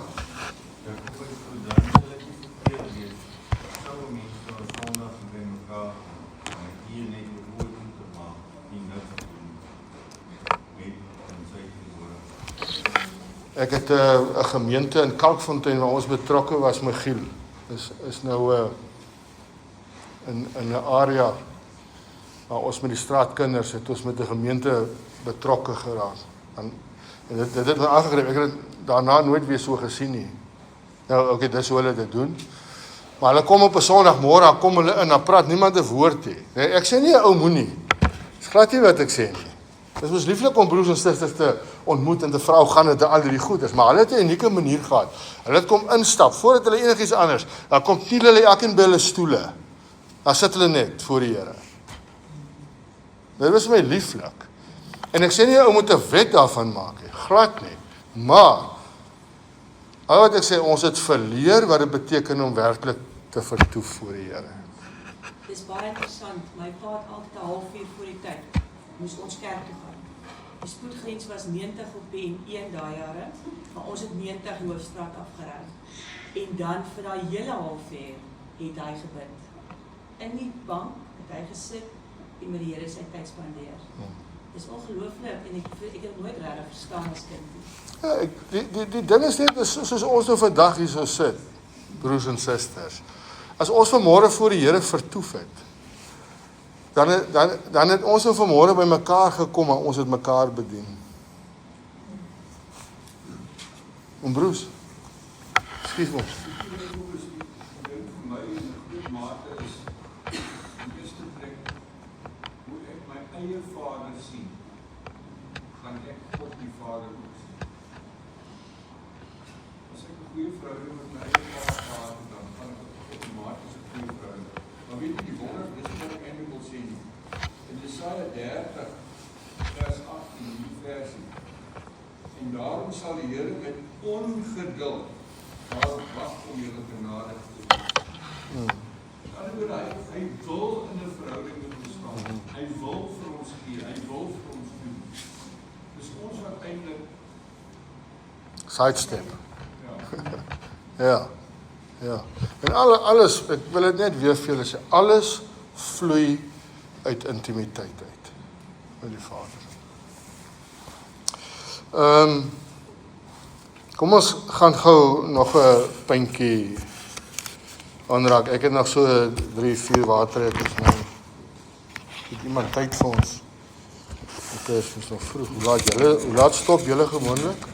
Ek het 'n gemeente in Kalkfontein waar ons betrokke was, Michiel. Is nou in 'n area waar ons met die straatkinders het ons met 'n gemeente betrokke geraak. En dit het my aangegryp. Ek het dit daarna nooit weer so gesien nie. Nou, okay, dis hoe hulle dit doen. Maar hulle kom op 'n Sondagmôre, kom hulle in, dan praat niemand 'n woord nie. Nee, ek sê nie 'n ou moenie. Dis glad nie wat ek sê nie. Dit was lieflik om broers en susters te ontmoet en te vra hoe gaan dit al hierdie goeders, maar hulle het 'n unieke manier gehad. Hulle het kom instap voordat hulle enigiets anders. Dan kom kniel hulle elkeen by hulle stoele. Dan sit hulle net voor die Here. Dit was my lieflik. En ek sê nie ou moet 'n wet daarvan maak nie, glad nie. Maar al wat ek sê, ons het verleer wat dit beteken om werklik te vertoef voor die Here. Dis baie interessant. My pa het altyd 'n halfuur voor die tyd moes ons kerk toe gaan. Die spoedgrens was 90 op die N1 daai jare, maar ons het 90 Hoofstraat afgery. En dan vir daai hele halfuur het hy gebid. In die bank het hy gesit en met die Here sy tyd spandeer. Dis ongelooflik en ek het nooit regtig verstaan as kind nie. Ja, die ding is net soos ons nou vandag hier so sit, broers en susters. As ons vanmôre voor die Here vertoef het, dan het ons nou vanmôre by mekaar gekom en ons het mekaar bedien. En broers, skies ons. Eie Vader sien, gaan ek God die Vader ook sien. As ek 'n goeie verhouding met my eie Vader gehad het, dan gaan ek outomaties 'n goeie verhouding. Maar weet jy die wonder, dis wat ek eintlik wil sê nie. In Jesaja 30 vers 18 die versie. En daarom sal die Here met ongeduld daarop wag om julle genade te doen. Hy wil in 'n verhouding met ons staan. Hy wil vir ons gee, hy wil vir ons doen. Dis ons wat eintlik Sidestep. ja. Ja. En alles, ek wil dit net weer vir julle sê, alles vloei uit intimiteit uit met die Vader. Kom ons gaan gou nog 'n puntjie aanraak. Ek het nog so 3-4 waterrekkers nou. Het iemand tyd vir ons? Dit is nog vroeg. Hoe laat stop julle gewoonlik?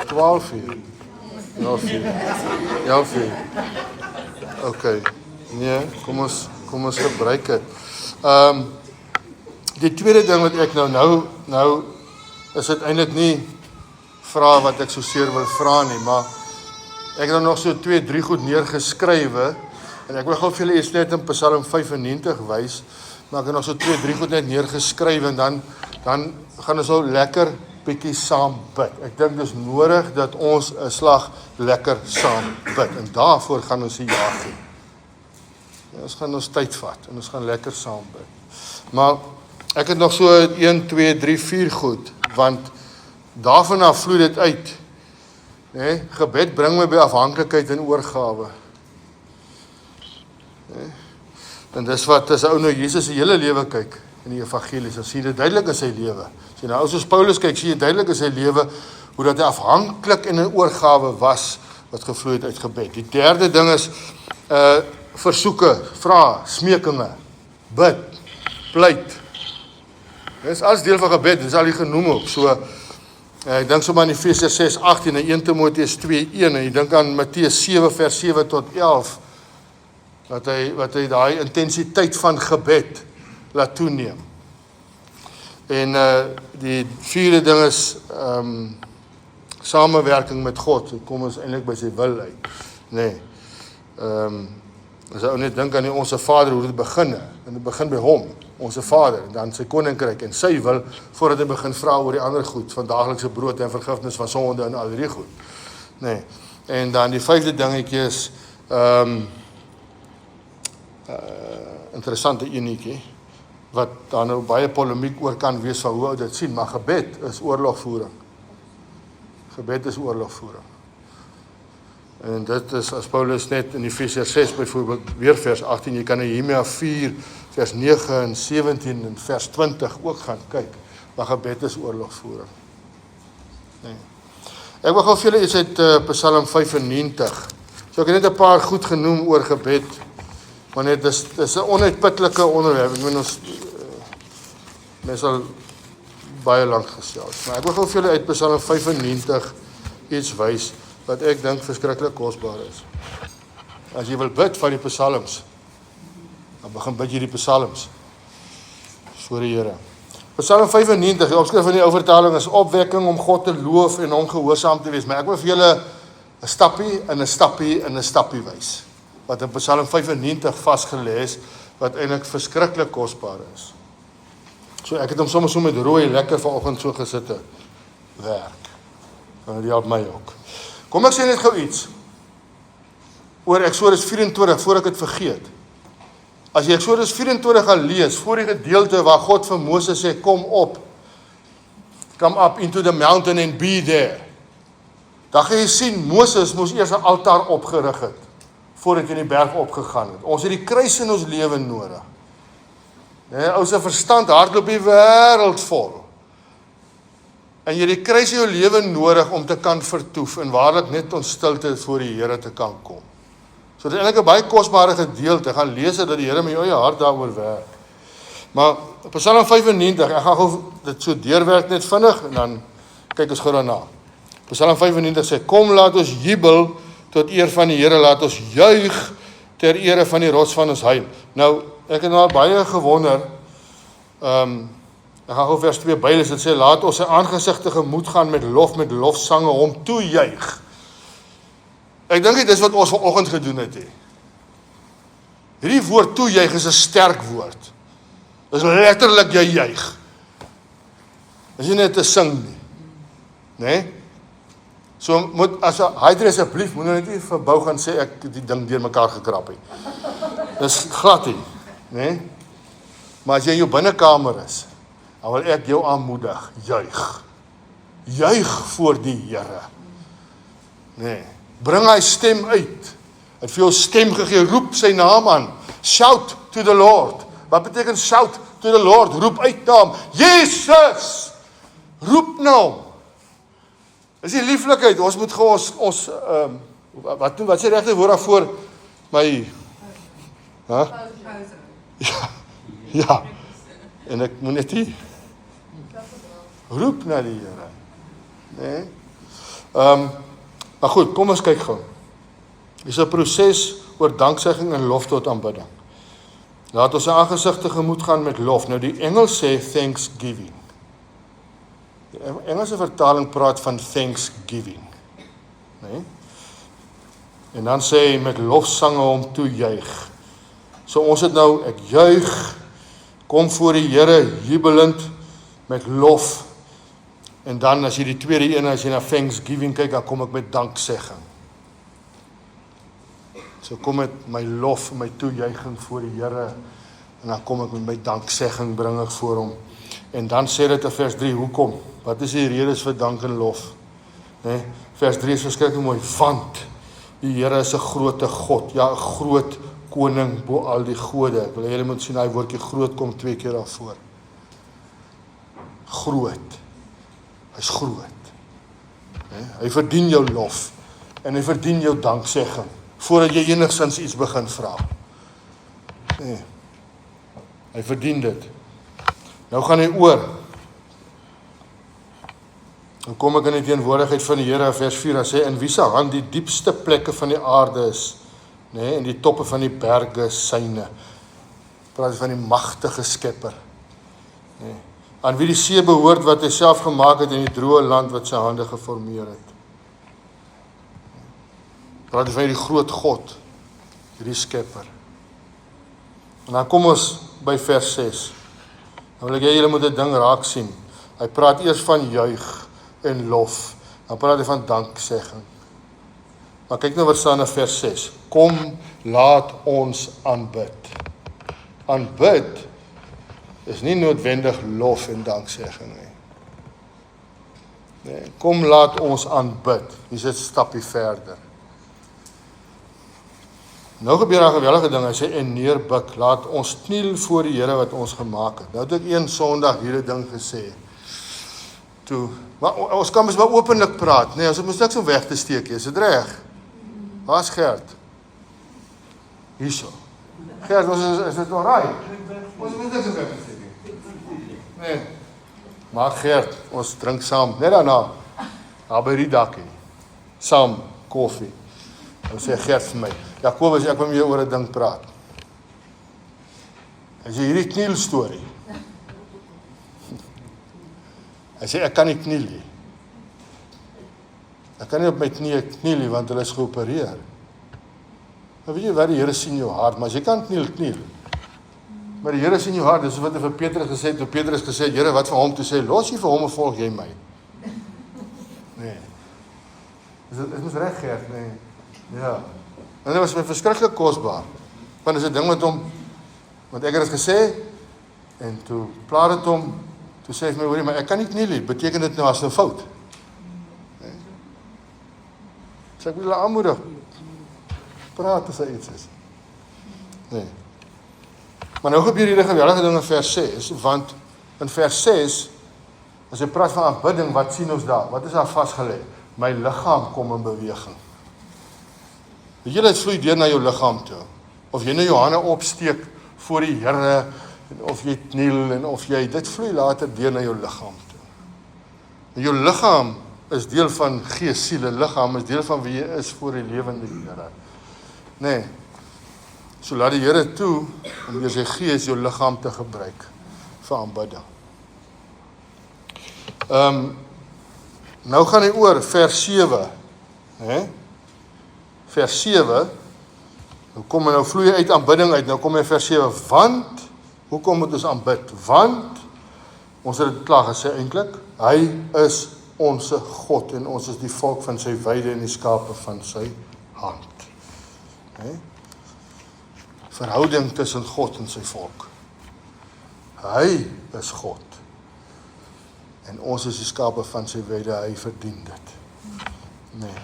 12 uur. 11 uur. Okay. Nee, kom ons gebruik dit. Die tweede ding wat ek nou is dit eintlik nie vrae wat ek so seer wil vra nie, maar ek het nog so 2-3 goed neergeskrywe en ek wil gou vir julle eers net in Psalm 95 wys, maar ek het nog so 2-3 goed net neergeskrywe en dan gaan ons nou lekker bietjie saam bid. Ek dink dis nodig dat ons 'n slag lekker saam bid en daarvoor gaan ons hier gee. Ja, ons gaan ons tyd vat en ons gaan lekker saam bid. Maar ek het nog so 1, 2, 3, 4 goed, want daarvan af vloei dit uit. Nee, gebed bring my by afhanklikheid en oorgawe. Nee. En dis wat as ou nou Jesus se hele lewe kyk in die evangelies, dan sien jy dit duidelik in sy lewe. As jy nou soos Paulus kyk, sien jy duidelik in sy lewe hoe dat hy afhanklik en in oorgawe was wat gevloei het uit gebed. Die derde ding is versoeke, vra, smekinge, bid, pleit. Dis alles deel van gebed, dis al die genoem op. So ek dink sommer aan Efesiërs 6:18 en 1 Timoteus 2:1 en ek dink aan Matteus 7 vers 7 tot 11 wat hy daai intensiteit van gebed laat toeneem. En die vierde ding is samewerking met God. Kom ons eintlik by sy wil uit. Nee. As ou net dink aan die Onse Vader, hoe dit begin, en dit begin by hom, Onse Vader, en dan sy koninkryk, en sy wil, voordat hy begin vra oor die ander goed, van daaglikse brood en vergifnis van sonde en al die goed. Nee. En dan die 5de dingetjie is, interessante enetjie, wat daar nou baie polemiek oor kan wees van hoe ou dit sien, maar gebed is oorlogvoering. Gebed is oorlogvoering. En dit is, as Paulus net in Efesiërs 6 byvoorbeeld, weer vers 18, jy kan Nehemia 4, vers 9 en 17 en vers 20 ook gaan kyk, maar gebed is oorlogvoering. Nee. Ek wil gou vir julle iets uit Psalm 95, so ek het net 'n paar goed genoem oor gebed, maar net, dis 'n onuitputlike onderwerp, ek meen ons, mens sal baie lank gesels, maar ek wil gou vir julle uit Psalm 95 iets wys, wat ek dink verskriklik kosbaar is. As jy wil bid van die psalms, dan begin bid jy die psalms voor die Here. Psalm 95, die opskrif van die ou vertaling is opwekking om God te loof en hom gehoorsaam te wees. Maar ek wil vir julle 'n stappie en 'n stappie en 'n stappie wys, wat in Psalm 95 vasgelê is, wat eintlik verskriklik kosbaar is. So ek het hom sommer so met rooi lekker vanoggend so gesitte werk. En dit help my ook. Kom ek sê net gou iets oor Eksodus 24, voor ek dit vergeet. As jy Eksodus 24 gaan lees, voor die gedeelte waar God vir Moses sê, kom op, come up into the mountain and be there. Dan gaan jy sien, Moses moes eers 'n altaar opgerig het, voordat hy in die berg opgegaan het. Ons het die kruis in ons lewe nodig. Nee, ou se verstand hardloop die wêreld vol. En jy het die kruis in jou lewe nodig om te kan vertoef en waarlik net ons stilte voor die Here te kan kom. So dit is eintlik 'n baie kosbare gedeelte, gaan lees dat die Here met jou hart daaroor werk. Maar Psalm 95, ek gaan gou dit so deurwerk net vinnig en dan kyk ons gou daarna. Psalm 95 sê, kom laat ons jubel tot eer van die Here, laat ons juig ter ere van die rots van ons heil. Nou, ek het nou baie gewonder, ek gaan gou vers 2 bylees, dit sê, laat ons sy aangesig tegemoet gaan met lofsange hom toejuig. Ek dink dit is wat ons vanoggend gedoen het. Hierdie woord toejuig is 'n sterk woord. Dis letterlik jy juig. Dis nie net te sing nie. Nee? So moet, as hy asseblief, moet nou net nie verbou gaan sê ek die ding deur mekaar gekrap het. Dis glad nie. Nee? Maar as jy in jou binnekamer is, dan wil ek jou aanmoedig, juig. Juig voor die Here. Nee. Bring hy stem uit. Hy het vir jou stem gegee, roep sy naam aan. Shout to the Lord. Wat beteken shout to the Lord? Roep uit naam. Jesus! Roep nou. Dis die lieflikheid. Ons moet gou wat sê regte woord daarvoor? My Ja. En ek moet net nie roep na die Here. Nee. Maar goed, kom ons kyk gou. Dis 'n proses oor danksegging en lof tot aanbidding. Laat ons sy aangesig tegemoet gaan met lof. Nou die Engels sê thanksgiving. Die Engelse vertaling praat van thanksgiving. Nee? En dan sê hy met lofsange hom toejuig. So ons het nou, ek juig, kom voor die Here jubelend met lof. En dan as jy die tweede een, as jy na thanksgiving kyk, dan kom ek met danksegging. So kom met my lof, my toejuiging voor die Here, en dan kom ek met my danksegging, bring ek voor hom. En dan sê dit in vers 3, hoekom? Wat is die redes vir dank en lof? Nee, vers 3 is verskriklik mooi, want die Here is 'n groot God, ja, 'n groot koning bo al die gode. Ek wil julle moet sien, hy woordjie groot kom 2 keer daarvoor. Groot. Hy's groot. Nee, hy verdien jou lof, en hy verdien jou danksegging, voordat jy enigstens iets begin vra. Nee, hy verdien dit. Nou gaan hy oor. Dan kom ek in die teenwoordigheid van die Here, vers 4, en sê, in wie se hand die diepste plekke van die aarde is, nee, en die toppe van die berge syne. Praat van die magtige skepper. Nee. Aan wie die see behoort wat hy self gemaak het, en die droë land wat sy hande geformeer het. Praat van die groot God, hierdie skepper. En dan kom ons by vers 6. Nou wil ek hê julle moet 'n ding raak sien. Hy praat eers van juig en lof. Dan praat hy van danksegging. Maar kyk nou wat staan in vers 6. Kom, laat ons aanbid. Aanbid is nie noodwendig lof en danksegging nie. Nee, kom, laat ons aanbid. Hier is 'n stappie verder. Nou gebeur daar 'n geweldige ding. Hy sê en neerbuk, laat ons kniel voor die Here wat ons gemaak het. Nou het ek een Sondag hierdie ding gesê. Toe, maar ons kan mos maar openlik praat, nee, ons het mos niks om weg te steek nie, is dit reg? Waar's Gert? Hierso. Gert, is dit alright? Ons moet niks om weg te steek nie. Nee. Maar Gert, ons drink saam, net daarna, daar by die dakkie, saam, koffie. Dan sê Gert vir my, Jakobus, ek wil met jou oor 'n ding praat. Hy sê, hierdie kniel storie. Hy sê, ek kan nie kniel nie. Ek kan nie op my knieë kniel nie, want hulle is geopereer. Nou weet jy wat, die Here sien jou hart, maar as jy kan kniel. Maar die Here sien jou hart, dis wat hy vir Petrus gesê het, toe Petrus gesê het, Here, wat vir hom, toe sê, los jy vir hom en volg jy my. Nee. Dit is reg, Gert, nee. Ja. En dit was my verskriklik kosbaar, want dit is 'n ding met hom, want ek het dit gesê, en toe plaat het hom, toe sê hy vir my, hoorie, maar ek kan nie kniel nie, beteken dit nou as 'n fout? Nee. So ek wil hulle aanmoedig, praat as hy iets is. Nee. Maar nou gebeur hierdie geweldige ding in vers 6, want in vers 6, as hy praat van aanbidding, wat sien ons daar? Wat is daar vasgelê? My liggaam kom in beweging. Weet jy, dit vloei deur na jou liggaam toe. Of jy nou jou hande opsteek voor die Here, of jy kniel, en of jy, dit vloei later deur na jou liggaam toe. En jou liggaam is deel van gees, siel, en liggaam is deel van wie jy is voor die lewende Here. Nee, so laat die Here toe, om deur sy gees jou liggaam te gebruik, vir aanbidding. Nou gaan hy oor, vers 7, vers 7, nou vloei hy uit aanbidding uit, nou kom hy vers 7, want, hoekom moet ons aanbid? Want, ons het dit klaar gesê eintlik, hy is ons God, en ons is die volk van sy weide, en die skape van sy hand. Verhouding tussen God en sy volk. Hy is God, en ons is die skape van sy weide, hy verdien dit. Nee.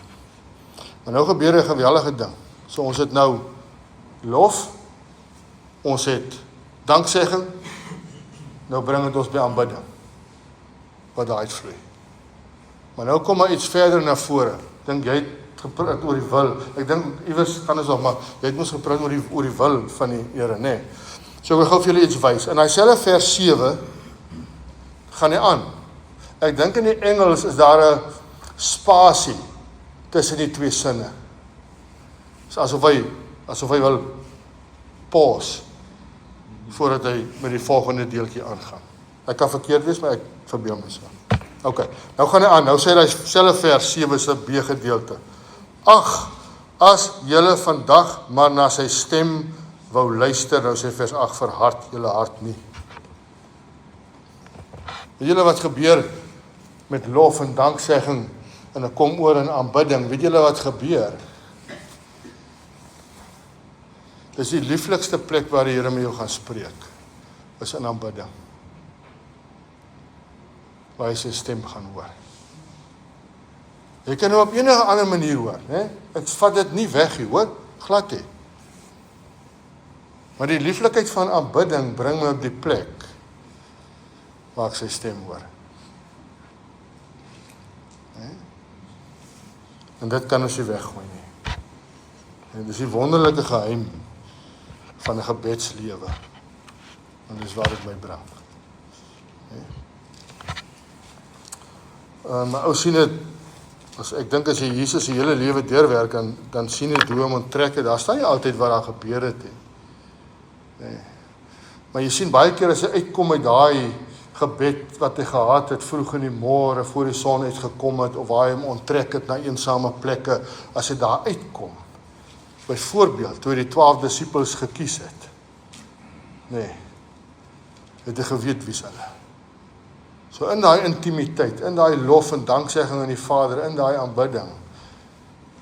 Maar nou gebeur 'n geweldige ding. So ons het nou lof, ons het danksegging, nou bring dit ons by aanbidding, wat daar uitvloei. Maar nou kom maar iets verder na vore. Ek dink jy het gepraat oor die wil. Ek dink iewers gaan ons nog, maar jy het mos gepraat oor die wil van die Here, nee. So ek wil gou vir julle iets wys. In daai selfe vers 7 gaan hy aan. Ek dink in die Engels is daar 'n spasie tussen die twee sinne. So asof hy wil pause voordat hy met die volgende deeltjie aangaan. Ek kan verkeerd wees, maar ek verbeel my so. Ok, nou gaan hy aan. Nou sê hy selfe vers 7 se B-gedeelte. Ag, as julle vandag maar na sy stem wou luister, nou sê vers 8, verhard julle hart nie. Weet julle wat gebeur met lof en danksegging en ek kom oor in aanbidding? Weet julle wat gebeur? Dis die lieflikste plek waar die Here met jou gaan spreek, is in aanbidding. Waar hy sy stem gaan hoor. Jy kan nou op enige ander manier hoor, né? Ek vat dit nie weg nie, hoor, glad nie. Maar die lieflikheid van aanbidding bring my op die plek waar ek sy stem hoor. En dit kan ons nie weggooi nie. En dit is die wonderlike geheim van 'n gebedslewe. En dis waar dit my bring. Maar ou sien dit, ek dink as jy Jesus se hele lewe deurwerk, dan sien jy hoe hom onttrek het. Daar staan nie altyd wat daar gebeur het nie. Nee. Maar jy sien baie keer as hy uitkom uit daai gebed wat hy gehad het vroeg in die môre voor die son uitgekom het, of waar hy hom onttrek het na eensame plekke, as hy daar uitkom. Byvoorbeeld, toe hy die 12 disippels gekies het. Nee. Het hy geweet wie's hulle. So in daai intimiteit, in daai lof en danksegging aan die Vader, in daai aanbidding,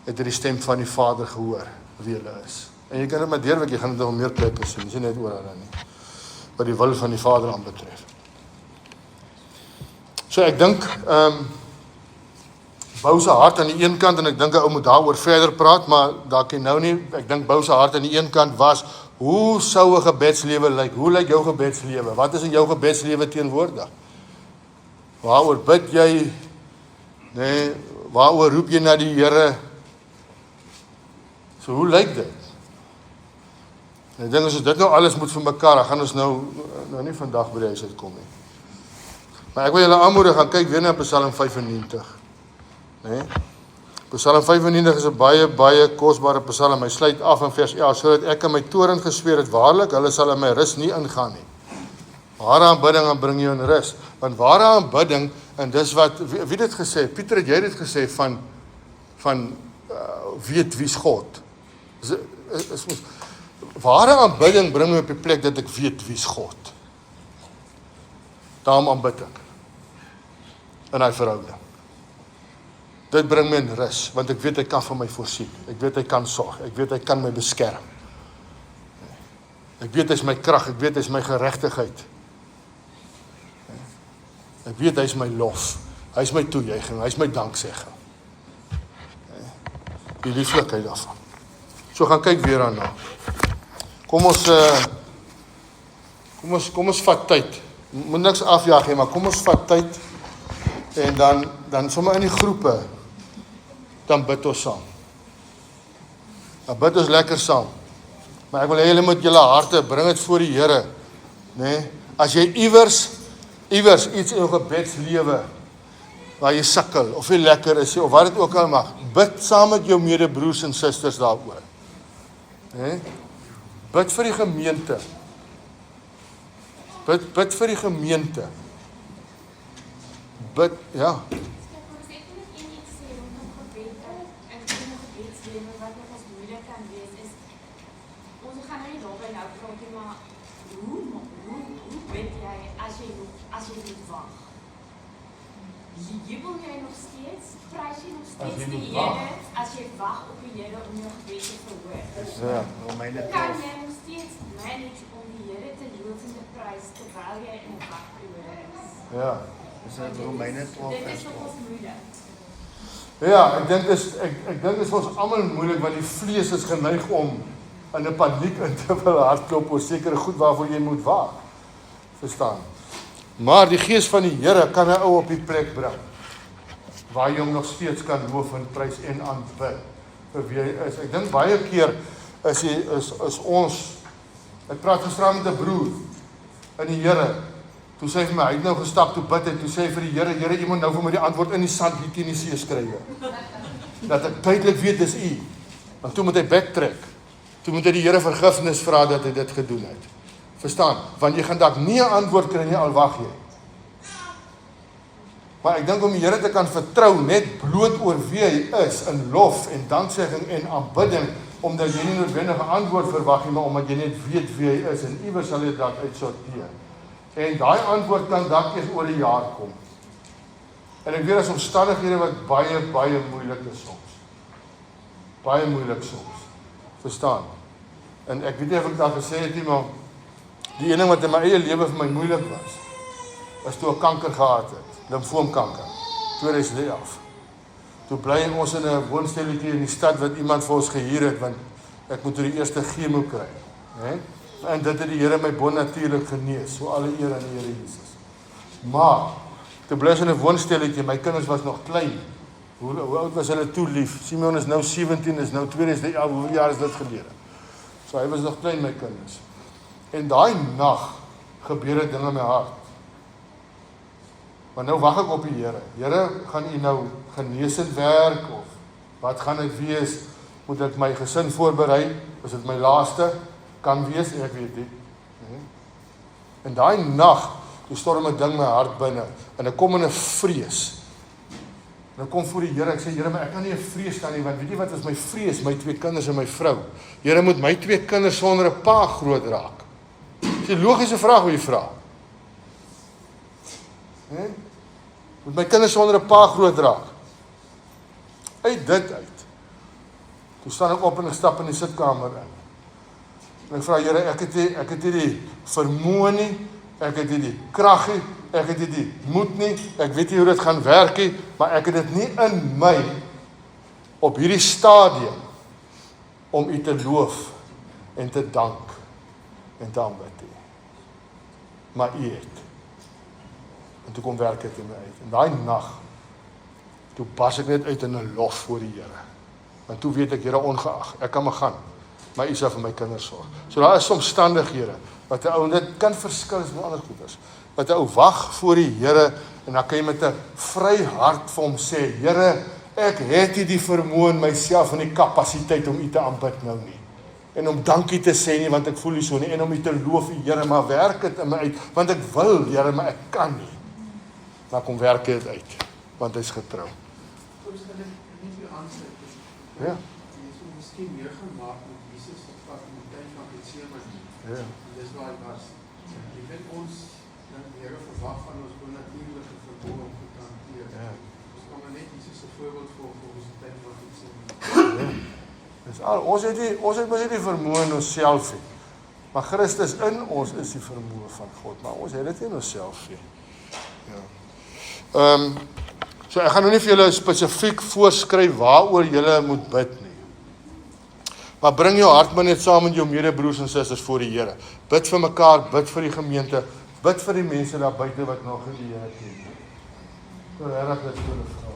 het hy die stem van die Vader gehoor, wie hulle is. En jy kan dit maar deurwerk, jy gaan dit nog meer plekke sien, dis nie net oor hulle nie, wat die wil van die Vader aanbetref. So ek dink, Bou se hart aan die een kant, en ek dink 'n ou moet daaroor verder praat, maar daar kan nou nie, ek dink Bou se hart aan die een kant was, hoe sou 'n gebedslewe lyk? Hoe lyk jou gebedslewe? Wat is in jou gebedslewe teenwoordig? Waaroor bid jy? Nee, waaroor roep jy na die Here? So hoe lyk dit? En ek dink as ons dit nou alles moet vir mekaar, dan gaan ons nou nie vandag by die huis uitkom nie. Maar ek wil julle aanmoedig, gaan kyk weer na Psalm 95. Nee? Psalm 95 is 'n baie kosbare psalm. Hy sluit af in vers 11, sodat ek in my toren gesweer het, waarlik, hulle sal in my rus nie ingaan nie. Ware aanbidding dan bring jou in rus. Want ware aanbidding, en dis wat, wie dit gesê, Pieter, het jy dit gesê van weet wie's God? Ware aanbidding bring my op die plek dat ek weet wie's God. Daarom aanbid ek. In hy verhouding. Dit bring my in rus, want ek weet hy kan vir my voorsien. Ek weet hy kan sorg. Ek weet hy kan my beskerm. Ek weet hy is my krag. Ek weet hy is my geregtigheid. Ek weet hy is my lof. Hy is my toejuiging. Hy is my danksegging. Die lieflikheid daarvan. So gaan kyk weer aan na. Kom ons vat tyd. Moet niks afjaag nie, maar kom ons vat tyd. En dan sommer in die groepe, dan bid ons saam. Dan bid ons lekker saam. Maar ek wil hê julle moet julle harte, bring dit voor die Here. Nee? As jy iewers iets in jou gebedslewe, waar jy sukkel, of jy lekker is, of wat dit ook al mag, bid saam met jou medebroers en susters daaroor. Nee? Bid vir die gemeente. Bid vir die gemeente. Bid, ja. Jubel jy nog steeds? Prys jy nog steeds die Here as jy wag op die Here om jou gebed te verhoor? Ja, Romeine Kan 12. jy nog steeds manage om die Here te loof en te prys terwyl jy in 'n wagperiode is? Ja. Dis Romeine 12 Dit vers is nog 12. ons moeilik. Ja, ek dink dit is vir ons almal moeilik, want die vlees is geneig om in 'n paniek in te wil hardloop oor sekere goed waarvoor jy moet wag. Verstaan? Maar die gees van die Here kan 'n ou op die plek bring waar jy hom nog steeds kan loof en prys en aanbid vir wie hy is. Ek dink baie keer is ons, ek praat gisteraan met 'n broer in die Here. Toe sê hy vir my, hy het nou gestap toe bid en toe sê hy vir die Here, jy moet nou vir my die antwoord in die sand hier teen die see skrywe. Dat ek duidelik weet dis U. En toe moet hy backtrack. Toe moet hy die Here vergifnis vra dat hy dit gedoen het. Verstaan? Want jy gaan dalk nie 'n antwoord kry nie al wag jy. Maar ek dink om die Here te kan vertrou net bloot oor wie hy is in lof en danksegging en aanbidding, omdat jy nie noodwendig 'n antwoord verwag nie, maar omdat jy net weet wie hy is en iewers sal jy dalk uitsorteer. En daai antwoord kan dalk eers oor 'n jaar kom. En ek weet as omstandighede wat baie moeilik is soms. Baie moeilik soms. Verstaan? En ek weet nie of ek daar gesê het nie, maar die ene wat in my eie lewe vir my moeilik was toe ek kanker gehad het, limfoomkanker, 2011. Toe bly ons in 'n woonstelletjie in die stad wat iemand vir ons gehuur het, want ek moet toe die eerste chemo kry. Né? En dit het die Here my bonnatuurlik genees, so alle eer aan die Here Jesus. Maar toe bly ons in 'n woonstelletjie, my kinders was nog klein. Hoe oud was hulle toe lief? Simeon is nou 17, is nou 2011, hoeveel jaar is dit gelede? So hy was nog klein, my kinders. En daai nag gebeur dit ding in my hart. Maar nou wag ek op die Here. Here, gaan U nou genesend werk of wat gaan dit wees? Moet ek my gesin voorberei? Is dit my laaste? Kan wees, ek weet nie. En daai nag, toe storm 'n ding my hart binne en ek kom in 'n vrees. En ek kom voor die Here, ek sê Here, maar ek kan nie 'n vrees staan nie, want weet jy wat is my vrees? My 2 kinders en my vrou. Here, moet my 2 kinders sonder 'n pa groot raak. Dis 'n logiese vraag wat jy vra. Moet my kinders sonder 'n pa groot raak? Uit dit uit. Toe staan ek op en ek stap in die sitkamer in. En ek vra, Here, ek het nie die vermoë nie, ek het nie die krag nie, ek het nie die moed nie, ek weet nie hoe dit gaan werk nie, maar ek het dit nie in my op hierdie stadium om U te loof en te dank en te aanbid nie. Maar U het. En toe kom werk dit in my uit. En daai nag, toe pas ek net uit in 'n lof voor die Here. Want toe weet ek, Here, ongeag, ek kan maar gaan, maar U sal vir my kinders sorg. So daar is omstandighede wat 'n ou, en dit kan verskil is met ander goeders, wat 'n ou wag voor die Here en dan kan jy met 'n vry hart vir hom sê, Here, ek het nie die vermoë in myself en die kapasiteit om U te aanbid nou nie. En om dankie te sê nie, want ek voel nie so nie, en om U te loof, Here, maar werk dit in my uit, want ek wil, Here, maar ek kan nie. Maar kom werk dit uit, want hy's getrou. Soos hulle nie die aansluit is. Ja. Jy is miskien meegemaak met Jesus wat pad in die tuin van Getsemane. Ja. Dis waar hy was. Jy weet ons, die Here verwag van ons bonnatuurlike vermoë om goed te hanteer. Ja. Ons kan maar net Jesus 'n voorbeeld volg vir ons tuin van Getsemane. Ja. Dis al, ons het mos nie die vermoë in onsself nie. Maar Christus in ons is die vermoë van God, maar ons het dit nie in onsself nie. Ja. So ek gaan nou nie vir julle spesifiek voorskryf waaroor julle moet bid nie. Maar bring jou hart maar net saam met jou medebroers en susters voor die Here. Bid vir mekaar, bid vir die gemeente, bid vir die mense daar buite wat nog nie die Here ken. So regtig dit vir hulle vra.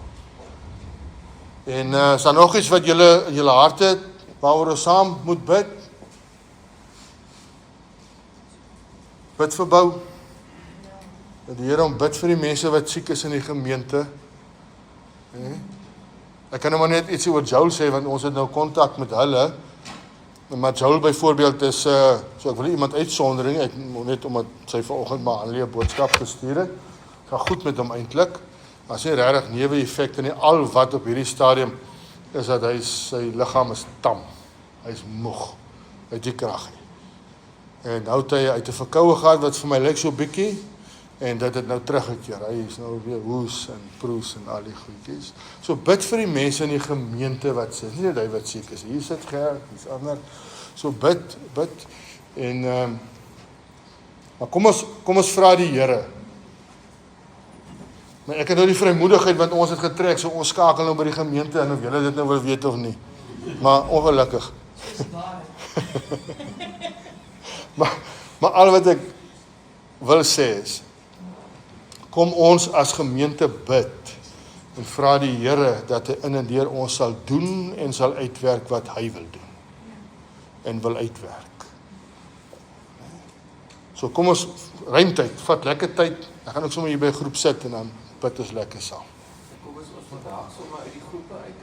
En is daar nog iets wat julle in julle harte waaroor ons saam moet bid? Bid vir bou. Dat die Here om bid vir die mense wat siek is in die gemeente. Ek kan nou maar net ietsie oor Joel sê, want ons het nou kontak met hulle. Maar Joel byvoorbeeld is, so ek wil nie iemand uitsondering, ek net omdat sy vanoggend maar Hanlie 'n boodskap gestuur het. Gaan goed met hom eintlik. Maar sy regtig neeweffekte nie. Al wat op hierdie stadium is dat sy liggaam is tam. Hy's moeg. Hy het nie krag nie. En nou het hy uit 'n verkoue gehad wat vir my lyk so bietjie. En dit het nou teruggekeer. Hy is nou weer hoes en proes en al die goedjies. So bid vir die mense in die gemeente wat sê, nie net hy wat siek is. Hier sit Gert, hier's ander. So bid. En maar kom ons vra die Here. Maar ek het nou die vrymoedigheid want ons het getrek, so ons skakel nou by die gemeente en of julle dit nou wil weet of nie. Maar ongelukkig. maar al wat ek wil sê is, kom ons as gemeente bid en vra die Here dat hy in en deur ons sal doen en sal uitwerk wat hy wil doen en wil uitwerk. So kom ons ruimtyd, vat lekker tyd. Ek gaan ook sommer hier by 'n groep sit en dan bid ons lekker saam. Kom ons vandag sommer uit die groepe uit.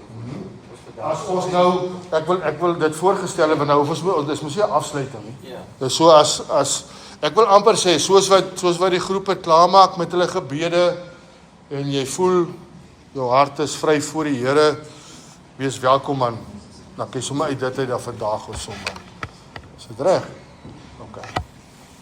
As ons nou, ek wil dit voorgestel het, want nou ons dis mos nie 'n afsluiting nie. Ja. Dus so as ek wil amper sê, soos wat die groepe klaarmaak met hulle gebede en jy voel jou hart is vry voor die Here, wees welkom dan kan jy sommer uit dit uit dan vandag of sommer. Is dit reg? OK.